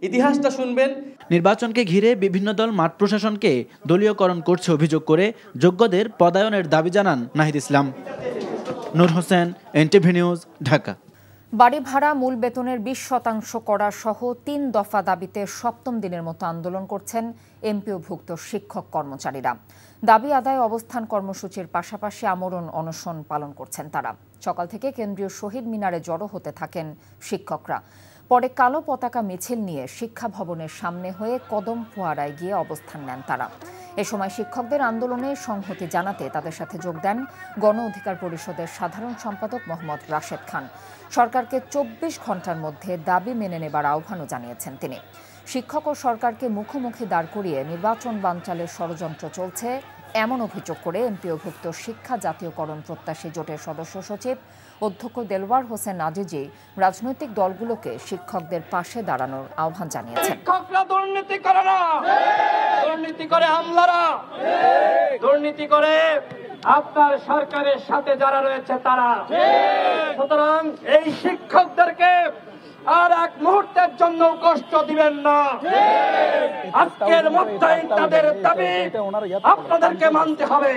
ইতিহাসটা শুনবেন। নির্বাচনকে ঘিরে বিভিন্ন দল মাঠ প্রশাসনকে দলীয়করণ করছে অভিযোগ করে যোগ্যদের পদায়নের দাবি জানান নাহিদ ইসলাম। নূর হোসেন, এনটিভি নিউজ, ঢাকা। বাড়ি ভাড়া মূল বেতনের 20% করা সহ 3 দফা দাবিতে সপ্তম দিনের মতো আন্দোলন করছেন এমপিওভুক্ত শিক্ষক কর্মচারীরা। দাবি আদায় অবস্থান কর্মসূচির পাশাপাশি আমরণ অনশন পালন করছেন তারা। সকাল থেকে কেন্দ্রীয় শহীদ মিনারে জড়ো হতে থাকেন শিক্ষকরা। পরে কালো পতাকা মিছিল নিয়ে শিক্ষা ভবনের সামনে হয়ে কদম ফোয়ারায় গিয়ে অবস্থান নেন তারা। এ সময় শিক্ষকদের আন্দোলনে সংহতি জানাতে তাদের সাথে যোগ দেন গণ অধিকার পরিষদের সাধারণ সম্পাদক মোহাম্মদ রাশেদ খান। সরকারকে 24 ঘন্টার মধ্যে দাবি মেনে নেবার আহ্বানও জানিয়েছেন তিনি। শিক্ষক ও সরকারকে মুখোমুখি দাঁড় করিয়ে নির্বাচন বানচালের ষড়যন্ত্র চলছে এমন অভিযোগ করে এমপিওভুক্ত শিক্ষা জাতীয়করণ প্রত্যাশী জোটের সদস্য সচিব অধ্যক্ষ দেলওয়ার হোসেন আজিজি রাজনৈতিক দলগুলোকে শিক্ষকদের পাশে দাঁড়ানোর আহ্বান জানিয়েছেন। শিক্ষকরা দুর্নীতি করে না, দুর্নীতি করে আমলারা, দুর্নীতি করে আপনার সরকারের সাথে যারা রয়েছে তারা। সুতরাং এই শিক্ষকদেরকে আর এক মুহূর্তের জন্য কষ্ট দিবেন না। আজকের মধ্যেই তাদের দাবি আপনাদেরকে মানতে হবে।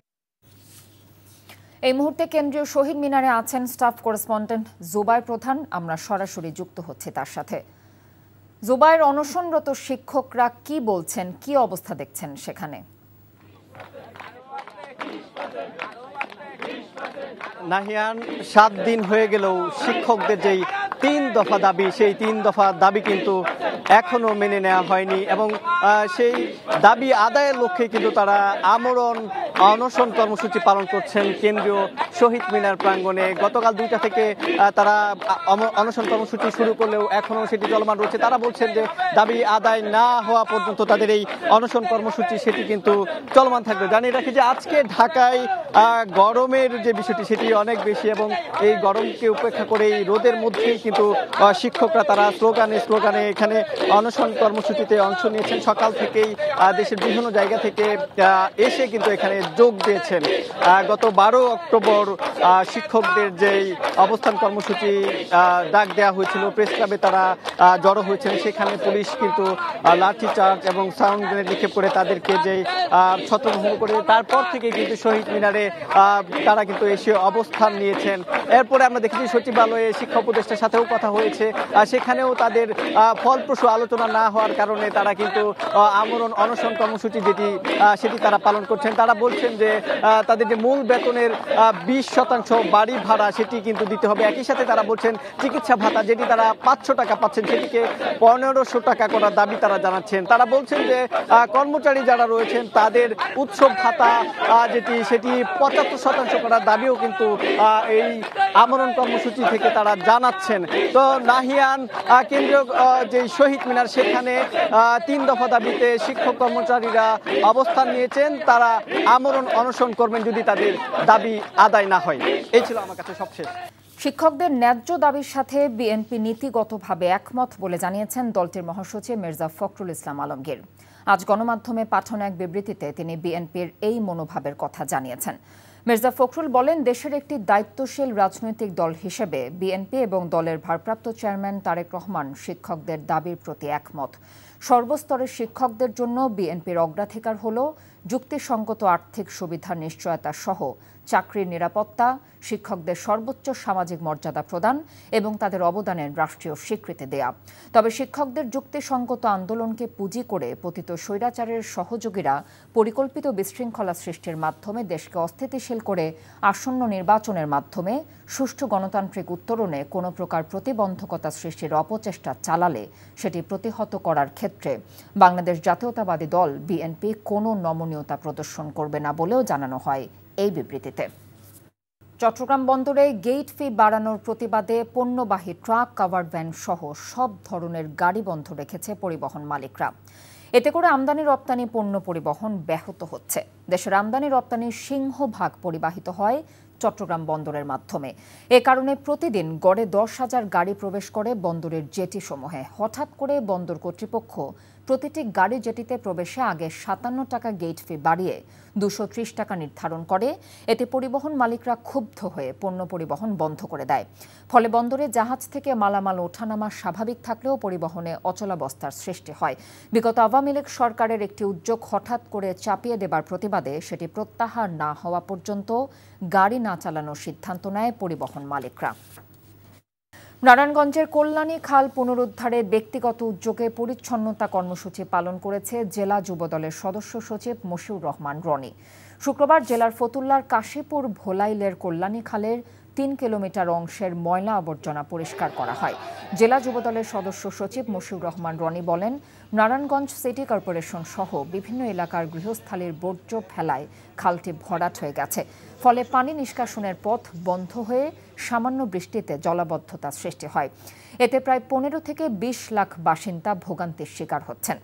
এই মুহূর্তে কেন্দ্রীয় শহীদ মিনারে আছেন স্টাফ করেসপন্ডেন্ট জুবাইর প্রধান। আমরা সরাসরি যুক্ত হচ্ছি তার সাথে। জুবাইর, অনশনরত শিক্ষকরা কি বলছেন, কি অবস্থা দেখছেন সেখানে? নাহিয়ান, 7 দিন হয়ে গেলেও শিক্ষকদের যেই 3 দফা দাবি, সেই 3 দফা দাবি কিন্তু এখনো মেনে নেওয়া হয়নি এবং সেই দাবি আদায়ের লক্ষ্যে কিন্তু তারা আমরণ অনশন কর্মসূচি পালন করছেন কেন্দ্রীয় শহীদ মিনার প্রাঙ্গণে। গতকাল 2টা থেকে তারা অনশন কর্মসূচি শুরু করলেও এখনো সেটি চলমান রয়েছে। তারা বলছেন যে দাবি আদায় না হওয়া পর্যন্ত তাদের এই অনশন কর্মসূচি সেটি কিন্তু চলমান থাকবে। জানিয়ে রাখি যে আজকে ঢাকায় গরমের যে বিষয়টি সেটি অনেক বেশি এবং এই গরমকে উপেক্ষা করে এই রোদের মধ্যেই কিন্তু শিক্ষকরা তারা স্লোগানে এখানে অনশন কর্মসূচিতে অংশ নিয়েছেন। সকাল থেকেই দেশের বিভিন্ন জায়গা থেকে এসে কিন্তু এখানে যোগ দিয়েছেন। গত 12 অক্টোবর শিক্ষকদের যেই অবস্থান কর্মসূচি ডাক দেওয়া হয়েছিল, প্রেস ক্লাবে তারা জড়ো হয়েছেন। সেখানে পুলিশ কিন্তু লাঠিচার্জ এবং সাউন্ড গ্রেনেড নিক্ষেপ করে তাদেরকে যেই ছত্রভঙ্গ করে তারপর থেকে কিন্তু শহীদ মিনারে তারা কিন্তু এসে অবস্থান নিয়েছেন। এরপরে আমরা দেখেছি সচিবালয়ে শিক্ষা উপদেষ্টার সাথেও কথা হয়েছে, সেখানেও তাদের ফলপ্রসূ আলোচনা না হওয়ার কারণে তারা কিন্তু আমরণ অনশন কর্মসূচি সেটি তারা পালন করছেন। তারা বলছেন যে তাদের যে মূল বেতনের 20% বাড়ি ভাড়া সেটি কিন্তু দিতে হবে। একই সাথে তারা বলছেন চিকিৎসা ভাতা যেটি তারা 500 টাকা পাচ্ছেন সেটিকে 1500 টাকা করার দাবি তারা জানাচ্ছেন। তারা বলছেন যে কর্মচারী যারা রয়েছেন তাদের উৎসব ভাতা সেটি 75% করার দাবিও কিন্তু এই আমরণ কর্মসূচি থেকে তারা জানাচ্ছেন। তো নাহিয়ান, কেন্দ্রীয় যে শহীদ মিনার সেখানে 3 দফা দাবিতে শিক্ষক কর্মচারীরা অবস্থান নিয়েছেন। তারা আমরণ অনশন করবেন যদি তাদের দাবি আদায় না হয়। এই ছিল আমার কাছে সবশেষ। শিক্ষকদের ন্যায্য দাবির সাথে বিএনপি নীতিগতভাবে একমত বলে জানিয়েছেন দলটির মহাসচিব মির্জা ফখরুল ইসলাম আলমগীর। আজ গণমাধ্যমে পাঠানো এক বিবৃতিতে তিনি বিএনপির এই মনোভাবের কথা জানিয়েছেন। মির্জা ফখরুল বলেন, দেশের একটি দায়িত্বশীল রাজনৈতিক দল হিসেবে বিএনপি এবং দলের ভারপ্রাপ্ত চেয়ারম্যান তারেক রহমান শিক্ষকদের দাবির প্রতি একমত। সর্বস্তরের শিক্ষকদের জন্য বিএনপির অগ্রাধিকার হল যুক্তিসঙ্গত আর্থিক সুবিধা নিশ্চয়তা সহ চাকরির নিরাপত্তা, শিক্ষকদের সর্বোচ্চ সামাজিক মর্যাদা প্রদান এবং তাদের অবদানের রাষ্ট্রীয় স্বীকৃতি দেয়া। তবে শিক্ষকদের যুক্তিসঙ্গত আন্দোলনকে পুঁজি করে পতিত স্বৈরাচারের সহযোগীরা পরিকল্পিত বিশৃঙ্খলা সৃষ্টির মাধ্যমে দেশকে অস্থিতিশীল করে আসন্ন নির্বাচনের মাধ্যমে সুষ্ঠু গণতান্ত্রিক উত্তরণে কোনো প্রকার প্রতিবন্ধকতা সৃষ্টির অপচেষ্টা চালালে সেটি প্রতিহত করার ক্ষেত্রে বাংলাদেশ জাতীয়তাবাদী দল বিএনপি কোনো নমনীয়তা প্রদর্শন করবে না বলেও জানানো হয় এই বিবৃতিতে। চট্টগ্রাম বন্দরে গেট ফি বাড়ানোর প্রতিবাদে পণ্যবাহী ট্রাক, কাভার্ড ভ্যান সহ সব ধরনের গাড়ি বন্ধ রেখেছে পরিবহন মালিকরা। এতে করে আমদানি রপ্তানি পণ্য পরিবহন ব্যাহত হচ্ছে। দেশের আমদানি রপ্তানির সিংহভাগ পরিবাহিত হয় চট্টগ্রাম বন্দরের মাধ্যমে। এ কারণে প্রতিদিন গড়ে 10,000 গাড়ি প্রবেশ করে বন্দরের জেটি সমূহে। হঠাৎ করে বন্দর কর্তৃপক্ষ প্রতিটি গাড়ি জেটিতে প্রবেশে আগে 57 টাকা গেট ফি বাড়িয়ে 230 টাকা নির্ধারণ করে। এতে পরিবহন মালিকরা ক্ষুব্ধ হয়ে পণ্য পরিবহন বন্ধ করে দেয়। ফলে বন্দরে জাহাজ থেকে মালামাল ওঠানামা স্বাভাবিক থাকলেও পরিবহনে অচলাবস্থার সৃষ্টি হয়। বিগত আওয়ামী লীগ সরকারের একটি উদ্যোগ হঠাৎ করে চাপিয়ে দেবার প্রতিবাদে সেটি প্রত্যাহার না হওয়া পর্যন্ত গাড়ি না চালানোর সিদ্ধান্ত নেয় পরিবহন মালিকরা। নারায়ণগঞ্জের কল্যাণী খাল পুনরুদ্ধারে ব্যক্তিগত উদ্যোগে পরিচ্ছন্নতা কর্মসূচি পালন করেছে জেলা যুবদলের সদস্য সচিব মশিউর রহমান রনি। শুক্রবার জেলার ফতুল্লার কাশীপুর ভোলাইলের কল্যাণী খালের 3 কিলোমিটার অংশের ময়লা আবর্জনা পরিষ্কার করা হয়। জেলা যুবদলের সদস্য সচিব মশিউর রহমান রনি বলেন, নারায়ণগঞ্জ সিটি কর্পোরেশন সহ বিভিন্ন এলাকার গৃহস্থালির বর্জ্য ফেলায় খালটি ভরাট হয়ে গেছে। ফলে পানি নিষ্কাশনের পথ বন্ধ হয়ে সামান্য বৃষ্টিতে জলাবদ্ধতা সৃষ্টি হয়। এতে প্রায় 15 থেকে 20 লাখ বাসিন্দা ভোগান্তির শিকার হচ্ছেন।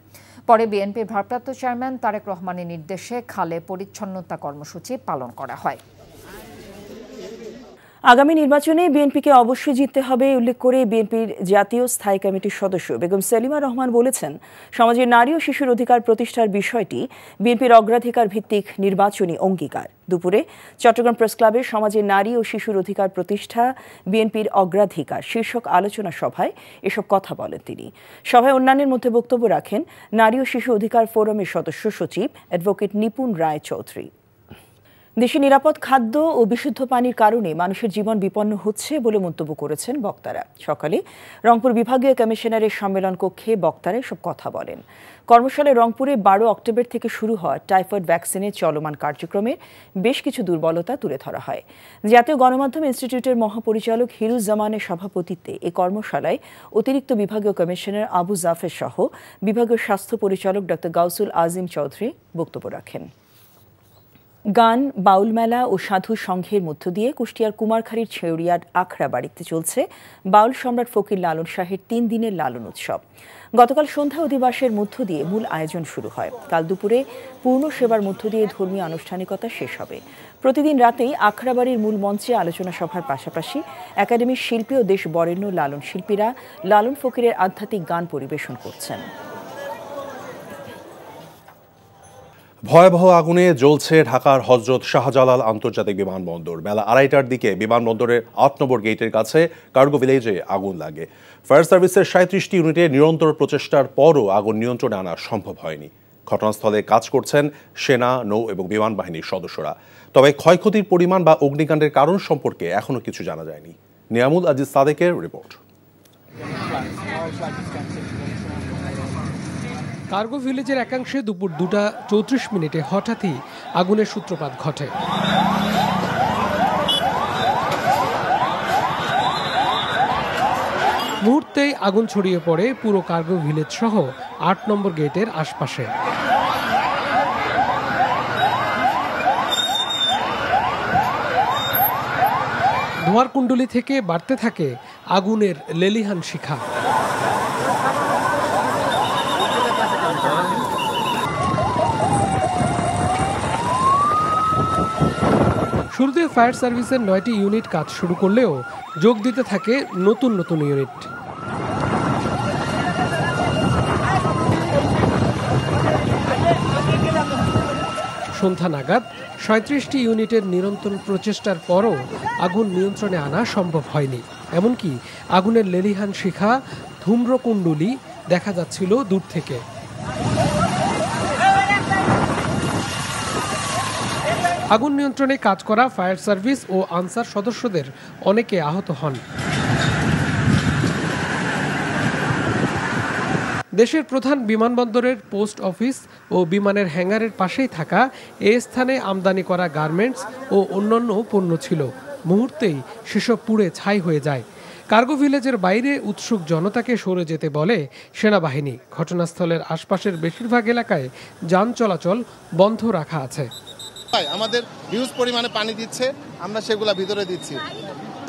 পরে বিএনপির ভারপ্রাপ্ত চেয়ারম্যান তারেক রহমানের নির্দেশে খালে পরিচ্ছন্নতা কর্মসূচি পালন করা হয়। আগামী নির্বাচনে বিএনপিকে অবশ্যই জিততে হবে উল্লেখ করে বিএনপির জাতীয় স্থায়ী কমিটির সদস্য বেগম সেলিমা রহমান বলেছেন, সমাজের নারী ও শিশুর অধিকার প্রতিষ্ঠার বিষয়টি বিএনপির অগ্রাধিকার ভিত্তিক নির্বাচনী অঙ্গীকার। দুপুরে চট্টগ্রাম প্রেস ক্লাবে সমাজের নারী ও শিশুর অধিকার প্রতিষ্ঠা বিএনপির অগ্রাধিকার শীর্ষক আলোচনা সভায় এসব কথা বলেন তিনি। সভায় অন্যান্যের মধ্যে বক্তব্য রাখেন নারী ও শিশু অধিকার ফোরামের সদস্য সচিব অ্যাডভোকেট নিপুণ রায় চৌধুরী। দেশে নিরাপদ খাদ্য ও বিশুদ্ধ পানির কারণে মানুষের জীবন বিপন্ন হচ্ছে বলে মন্তব্য করেছেন বক্তারা। সকালে রংপুর বিভাগীয় কমিশনারের সম্মেলন কক্ষে বক্তারা এসব কথা বলেন। কর্মশালায় রংপুরে 12 অক্টোবর থেকে শুরু হওয়া টাইফয়েড ভ্যাকসিনের চলমান কার্যক্রমে বেশ কিছু দুর্বলতা তুলে ধরা হয়। জাতীয় গণমাধ্যম ইনস্টিটিউটের মহাপরিচালক হিরুজ্জামানের সভাপতিত্বে এই কর্মশালায় অতিরিক্ত বিভাগীয় কমিশনার আবু জাফর সহ বিভাগীয় স্বাস্থ্য পরিচালক ডক্টর গাউসুল আজিম চৌধুরী বক্তব্য রাখেন। গান, বাউল মেলা ও সাধু সংঘের মধ্য দিয়ে কুষ্টিয়ার কুমারখালীর ছেউরিয়ার আখড়া বাড়িতে চলছে বাউল সম্রাট ফকির লালন শাহের 3 দিনের লালন উৎসব। গতকাল সন্ধ্যা অধিবাসের মধ্য দিয়ে মূল আয়োজন শুরু হয়। কাল দুপুরে পূর্ণ সেবার মধ্য দিয়ে ধর্মীয় আনুষ্ঠানিকতা শেষ হবে। প্রতিদিন রাতেই আখড়া বাড়ির মূল মঞ্চে আলোচনা সভার পাশাপাশি একাডেমির শিল্পী ও দেশ বরেণ্য লালন শিল্পীরা লালন ফকিরের আধ্যাত্মিক গান পরিবেশন করছেন। ভয়াবহ আগুনে জ্বলছে ঢাকার হযরত শাহজালাল আন্তর্জাতিক বিমানবন্দর। বেলা 2:30টার দিকে বিমানবন্দরের 8 নম্বর গেটের কাছে কার্গো ভিলেজে আগুন লাগে। ফায়ার সার্ভিসের 37টি ইউনিটে নিরন্তর প্রচেষ্টার পরও আগুন নিয়ন্ত্রণে আনা সম্ভব হয়নি। ঘটনাস্থলে কাজ করছেন সেনা, নৌ এবং বিমান বাহিনীর সদস্যরা। তবে ক্ষয়ক্ষতির পরিমাণ বা অগ্নিকাণ্ডের কারণ সম্পর্কে এখনো কিছু জানা যায়নি। নিয়ামুল আজিজ সাদেকের রিপোর্ট। কার্গো ভিলেজের একাংশে দুপুর 2:34 হঠাৎই আগুনের সূত্রপাত ঘটে। মুহূর্তেই আগুন ছড়িয়ে পড়ে পুরো কার্গো ভিলেজ সহ 8 নম্বর গেটের আশপাশে। ধোঁয়ার কুণ্ডলী থেকে বাড়তে থাকে আগুনের লেলিহান শিখা। শুরুতে ফায়ার সার্ভিসের 9টি ইউনিট কাজ শুরু করলেও যোগ দিতে থাকে নতুন নতুন ইউনিট। সন্ধ্যা নাগাদ 37টি ইউনিটের নিরন্তর প্রচেষ্টার পরও আগুন নিয়ন্ত্রণে আনা সম্ভব হয়নি। এমনকি আগুনের লেলিহান শিখা, ধূম্রকুণ্ডলী দেখা যাচ্ছিল দূর থেকে। আগুন নিয়ন্ত্রণে কাজ করা ফায়ার সার্ভিস ও আনসার সদস্যদের অনেকে আহত হন। দেশের প্রধান বিমানবন্দরের পোস্ট অফিস ও বিমানের হ্যাঙ্গারের পাশেই থাকা এ স্থানে আমদানি করা গার্মেন্টস ও অন্যান্য পণ্য ছিল। মুহূর্তেই সেসব পুড়ে ছাই হয়ে যায়। কার্গো ভিলেজের বাইরে উৎসুক জনতাকে সরে যেতে বলে সেনাবাহিনী। ঘটনাস্থলের আশপাশের বেশিরভাগ এলাকায় যান চলাচল বন্ধ রাখা আছে। আমাদের হিউজ পরিমাণে পানি দিচ্ছে, আমরা সেগুলা ভিতরে দিচ্ছি।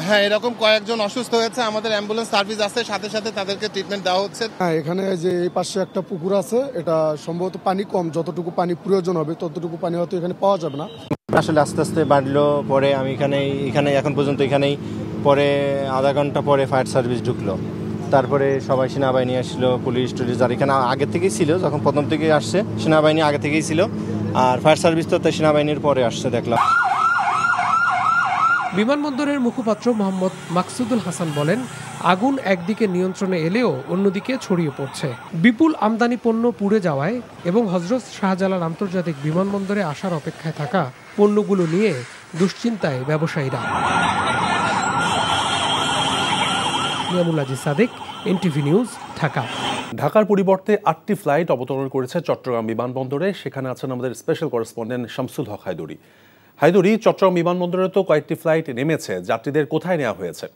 হ্যাঁ, এরকম কয়েকজন অসুস্থ হয়েছে, আমাদের অ্যাম্বুলেন্স সার্ভিস আছে, সাথে সাথে তাদেরকে ট্রিটমেন্ট দেওয়া হচ্ছে। হ্যাঁ, এখানে যে এই পাশে একটা পুকুর আছে, এটা সম্ভবত পানি কম, যতটুকু পানি প্রয়োজন হবে ততটুকু পানি হয়তো এখানে পাওয়া যাবে না। আসলে আস্তে আস্তে বাড়লো, পরে আমি এখানে এখন পর্যন্ত এখানেই, পরে আধা ঘন্টা পরে ফায়ার সার্ভিস ঢুকলো, তারপরে সবাই সেনাবাহিনী আসলো, পুলিশ টুলিশ যারা এখানে আগে থেকেই ছিল, যখন প্রথম থেকেই আসছে সেনাবাহিনী আগে থেকেই ছিল, আর ফায়ার সার্ভিস তো সেনাবাহিনীর পরে আসছে দেখলাম। বিমানবন্দরের মুখপাত্র মোহাম্মদ মাকসুদুল হাসান বলেন, আগুন একদিকে নিয়ন্ত্রণে এলেও অন্যদিকে ছড়িয়ে পড়ছে। বিপুল আমদানি পণ্য পুড়ে যাওয়ায় এবং হযরত শাহজালাল আন্তর্জাতিক বিমানবন্দরে আসার অপেক্ষায় থাকা পণ্যগুলো নিয়ে দুশ্চিন্তায় ব্যবসায়ীরা। Niamul Aziz Sadek, NTV news, Dhaka. ঢাকার পরিবর্তে 8টি ফ্লাইট অবতরণ করেছে চট্টগ্রাম বিমানবন্দরে। সেখানে আছেন আমাদের স্পেশাল করেসপন্ডেন্ট শামসুল হক হায়দরি। হায়দরি, চট্টগ্রাম বিমানবন্দরে তো কয়েকটি ফ্লাইট নেমেছে, যাত্রীদের কোথায় নেওয়া হয়েছে?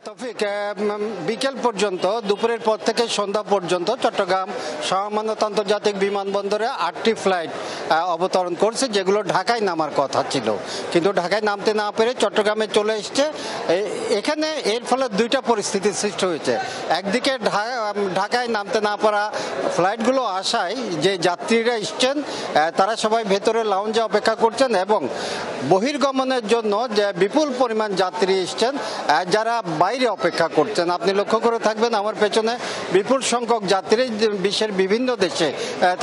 তৌফিক, বিকেল পর্যন্ত, দুপুরের পর থেকে সন্ধ্যা পর্যন্ত চট্টগ্রাম শাহমানত আন্তর্জাতিক বিমানবন্দরে 8টি ফ্লাইট অবতরণ করছে, যেগুলো ঢাকায় নামার কথা ছিল, কিন্তু ঢাকায় নামতে না পেরে চট্টগ্রামে চলে এসছে। এখানে এর ফলে দুইটা পরিস্থিতির সৃষ্টি হয়েছে। একদিকে ঢাকায় নামতে না পারা ফ্লাইটগুলো আসায় যে যাত্রীরা এসছেন তারা সবাই ভেতরে লাউঞ্জে অপেক্ষা করছেন, এবং বহির্গমনের জন্য যে বিপুল পরিমাণ যাত্রী এসছেন যারা বাইরে অপেক্ষা করছেন। আপনি লক্ষ্য করে থাকবেন আমার পেছনে বিপুল সংখ্যক যাত্রী বিশ্বের বিভিন্ন দেশে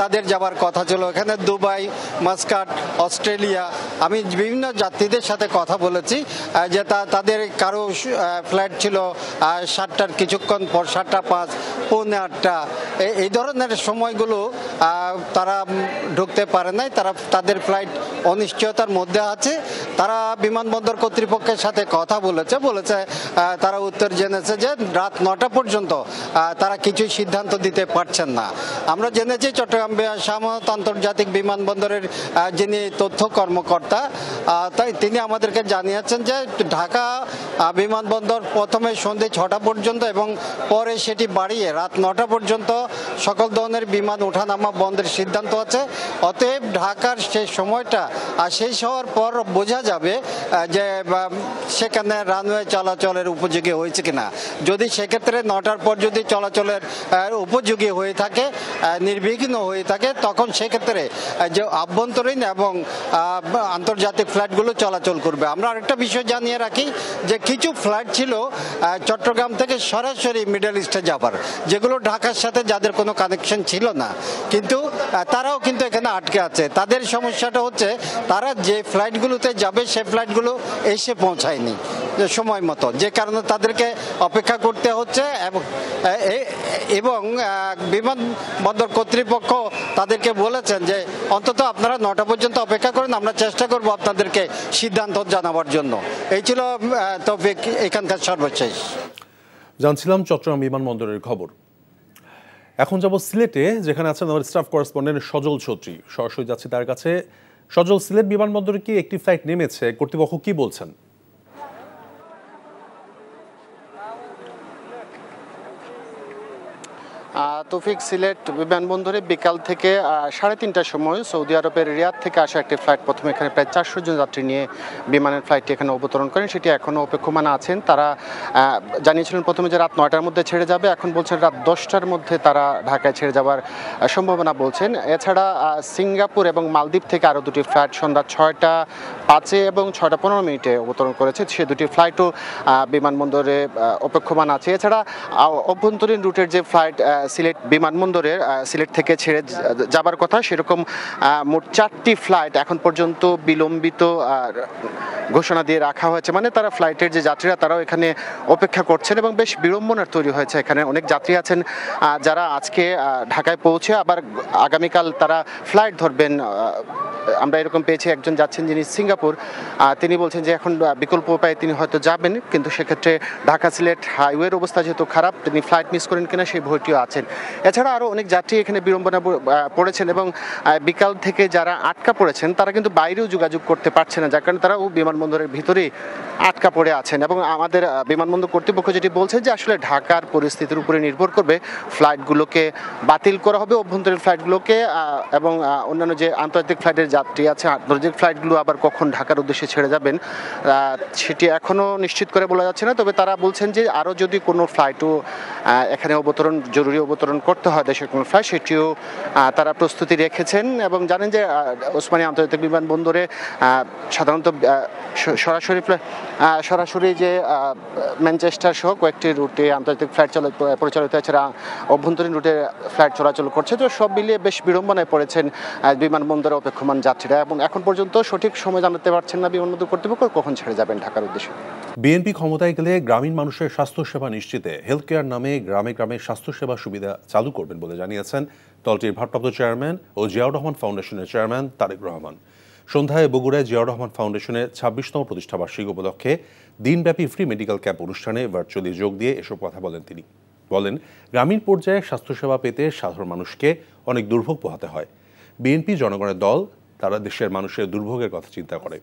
তাদের যাবার কথা ছিল। এখানে দুবাই, মাস্কাট, অস্ট্রেলিয়া। আমি বিভিন্ন যাত্রীদের সাথে কথা বলেছি যে তাদের কারো ফ্লাইট ছিল 7টার কিছুক্ষণ পর, 7টা 5, পৌনে 8টা, এই ধরনের সময়গুলো তারা ঢুকতে পারে নাই। তাদের ফ্লাইট অনিশ্চয়তার মধ্যে আছে। তারা বিমানবন্দর কর্তৃপক্ষের সাথে কথা বলেছে তারা উত্তর জেনেছে যে রাত 9টা পর্যন্ত তারা কিছুই সিদ্ধান্ত দিতে পারছেন না। আমরা জেনেছি চট্টগ্রাম শাহমানত আন্তর্জাতিক বিমানবন্দরের যিনি তথ্য কর্মকর্তা, তাই তিনি আমাদেরকে জানিয়েছেন যে ঢাকা বিমানবন্দর প্রথমে সন্ধ্যে 6টা পর্যন্ত এবং পরে সেটি বাড়িয়ে রাত 9টা পর্যন্ত সকল ধরনের বিমান ওঠানামা বন্ধের সিদ্ধান্ত আছে। অতএব ঢাকার সেই সময়টা শেষ হওয়ার পর বোঝা যাবে যে সেখানে রানওয়ে চলাচলের উপযোগী হয়েছে কিনা। যদি সেক্ষেত্রে 9টার পর যদি চলাচলের উপযোগী হয়ে থাকে, নির্বিঘ্ন হয়ে থাকে, তখন সেক্ষেত্রে যে আভ্যন্তরীণ এবং আন্তর্জাতিক ফ্লাইটগুলো চলাচল করবে। আমরা আরেকটা বিষয় জানিয়ে রাখি যে কিছু ফ্লাইট ছিল চট্টগ্রাম থেকে সরাসরি মিডল ইস্টে যাবার, যেগুলো ঢাকার সাথে যাদের কোনো কানেকশন ছিল না, কিন্তু তারাও কিন্তু এখানে আটকে আছে। তাদের সমস্যাটা হচ্ছে তারা যে ফ্লাইটগুলোতে যাবে সেই ফ্লাইটগুলো এসে পৌঁছায়নি সময় মতো, যে কারণে তাদেরকে অপেক্ষা করতে হচ্ছে। এবং বিমানবন্দর কর্তৃপক্ষ তাদেরকে বলেছেন যে অন্তত আপনারা 9টা পর্যন্ত অপেক্ষা করেন, আমরা চেষ্টা করব আপনাদেরকে সিদ্ধান্ত জানাবার জন্য। এই ছিল তৌফিক এখানকার সর্বশেষ। জানছিলাম চট্টগ্রাম বিমানবন্দরের খবর। এখন যাব সিলেটে, যেখানে আছেন আমাদের স্টাফ করেসপন্ডেন্ট সজল ছত্রী। সরাসরি যাচ্ছি তার কাছে। সজল, সিলেট বিমানবন্দরে কি একটি ফ্লাইট নেমেছে? কর্তৃপক্ষ কি বলছেন? তৌফিক, সিলেট বিমানবন্দরে বিকাল থেকে 3:30টার সময় সৌদি আরবের রিয়াদ থেকে আসা একটি ফ্লাইট প্রথমে এখানে প্রায় 400 জন যাত্রী নিয়ে বিমানের ফ্লাইটটি এখানে অবতরণ করেন। সেটি এখনও অপেক্ষমান আছেন। তারা জানিয়েছিলেন প্রথমে যে রাত 9টার মধ্যে ছেড়ে যাবে, এখন বলছেন রাত 10টার মধ্যে তারা ঢাকায় ছেড়ে যাওয়ার সম্ভাবনা বলছেন। এছাড়া সিঙ্গাপুর এবং মালদ্বীপ থেকে আরও দুটি ফ্লাইট সন্ধ্যা 6টা 5 এবং 6টা 15 অবতরণ করেছে। সে দুটি ফ্লাইটও বিমানবন্দরে অপেক্ষমান আছে। এছাড়া অভ্যন্তরীণ রুটের যে ফ্লাইট সিলেট বিমানবন্দরের সিলেট থেকে ছেড়ে যাবার কথা, সেরকম মোট 4টি ফ্লাইট এখন পর্যন্ত বিলম্বিত ঘোষণা দিয়ে রাখা হয়েছে। মানে তারা ফ্লাইটের যে যাত্রীরা তারাও এখানে অপেক্ষা করছেন এবং বেশ বিড়ম্বনার তৈরি হয়েছে। এখানে অনেক যাত্রী আছেন যারা আজকে ঢাকায় পৌঁছে আবার আগামীকাল তারা ফ্লাইট ধরবেন। আমরা এরকম পেয়েছি, একজন যাচ্ছেন যিনি সিঙ্গাপুর, তিনি বলছেন যে এখন বিকল্প উপায়ে তিনি হয়তো যাবেন, কিন্তু সেক্ষেত্রে ঢাকা সিলেট হাইওয়ের অবস্থা যেহেতু খারাপ, তিনি ফ্লাইট মিস করেন কিনা সেই ভয়টিও আছেন। এছাড়া আরও অনেক যাত্রী এখানে বিড়ম্বনা পড়েছেন এবং বিকাল থেকে যারা আটকা পড়েছেন তারা কিন্তু বাইরেও যোগাযোগ করতে পারছে না, যার কারণে তারাও বিমানবন্দরের ভিতরেই আটকা পড়ে আছেন। এবং আমাদের বিমানবন্দর কর্তৃপক্ষ যেটি বলছে যে আসলে ঢাকার পরিস্থিতির উপরে নির্ভর করবে, ফ্লাইটগুলোকে বাতিল করা হবে অভ্যন্তরীণ ফ্লাইটগুলোকে, এবং অন্যান্য যে আন্তর্জাতিক ফ্লাইটের যাত্রী আছে আন্তর্জাতিক ফ্লাইটগুলো আবার কখন ঢাকার উদ্দেশ্যে ছেড়ে যাবেন সেটি এখনও নিশ্চিত করে বলা যাচ্ছে না। তবে তারা বলছেন যে আরও যদি কোনো ফ্লাইটও এখানে জরুরি অবতরণ করতে হয় দেশের কোনো ফ্লাইট, সেটিও তারা প্রস্তুতি রেখেছেন। এবং জানেন যে ওসমানী আন্তর্জাতিক বিমানবন্দরে সাধারণত সরাসরি যে ম্যানচেস্টার সহ কয়েকটি রুটে আন্তর্জাতিক ফ্লাইট পরিচালিত এছাড়া অভ্যন্তরীণ রুটে ফ্লাইট চলাচল করছে। তো সব মিলিয়ে বেশ বিড়ম্বনায় পড়েছেন বিমানবন্দরে অপেক্ষমান যাত্রীরা এবং এখন পর্যন্ত সঠিক সময় জানাতে পারছেন না বিমানবন্দর কর্তৃপক্ষ কখন ছেড়ে যাবেন ঢাকার উদ্দেশ্যে। বিএনপি ক্ষমতায় গেলে গ্রামীণ মানুষের স্বাস্থ্যসেবা নিশ্চিতে হেলথ কেয়ার নামে গ্রামে গ্রামে স্বাস্থ্যসেবা সুবিধা চালু করবেন বলে জানিয়েছেন দলটির ভারপ্রাপ্ত চেয়ারম্যান ও জিয়াউর রহমান ফাউন্ডেশনের চেয়ারম্যান তারেক রহমান। সন্ধ্যায় বগুড়ায় জিয়াউর রহমান ফাউন্ডেশনের ২৬তম প্রতিষ্ঠাবার্ষিকী উপলক্ষে দিনব্যাপী ফ্রি মেডিকেল ক্যাম্প অনুষ্ঠানে ভার্চুয়ালি যোগ দিয়ে এসব কথা বলেন তিনি। বলেন, গ্রামীণ পর্যায়ে স্বাস্থ্যসেবা পেতে সাধারণ মানুষকে অনেক দুর্ভোগ পোহাতে হয়। বিএনপি জনগণের দল, তারা দেশের মানুষের দুর্ভোগের কথা চিন্তা করে।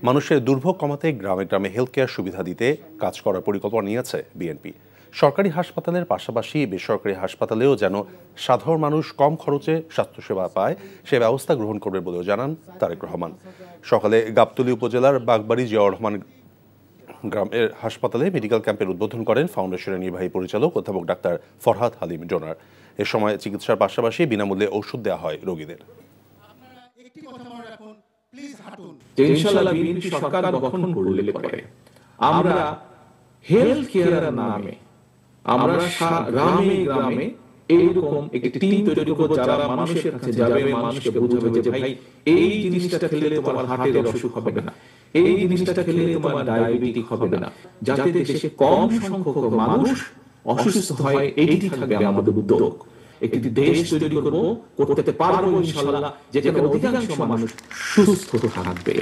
মানুষের দুর্ভোগ কমাতে গ্রামে গ্রামে হেলথ কেয়ার সুবিধা দিতে কাজ করার পরিকল্পনা নিয়েছে বিএনপি। সরকারি হাসপাতালের পাশাপাশি বেসরকারি হাসপাতালেও যেন সাধারণ মানুষ কম খরচে স্বাস্থ্যসেবা পায় সে ব্যবস্থা গ্রহণ করবে বলেও জানান তারেক রহমান। সকালে গাবতলী উপজেলার বাগবাড়ি জিয়াউর রহমান গ্রামের হাসপাতালে মেডিকেল ক্যাম্পের উদ্বোধন করেন ফাউন্ডেশনের নির্বাহী পরিচালক অধ্যাপক ডাক্তার ফরহাদ হালিম ডোনার। এ সময় চিকিৎসার পাশাপাশি বিনামূল্যে ওষুধ দেওয়া হয় রোগীদের। ইনশাআল্লাহ বিএনপি সরকার গঠন করলে পরে আমরা হেলথ কেয়ারের নামে আমরা গ্রামে গ্রামে এইরকম একটি টিম তৈরি করব যারা মানুষের কাছে যাবে, মানুষকে বোঝাবে যে ভাই এই জিনিসটা খেলে তোমার হার্টের অসুখ হবে না, এই জিনিসটা খেলে তোমার ডায়াবেটিক হবে না, যাতে দেশে কম সংখ্যক মানুষ অসুস্থ হয়। এইটি থাকবে আমাদের উদ্যোগ। একটি দেশ তৈরি করব, করতে পারবো ইনশাআল্লাহ, যেখানে অধিকাংশ মানুষ সুস্থ থাকবে।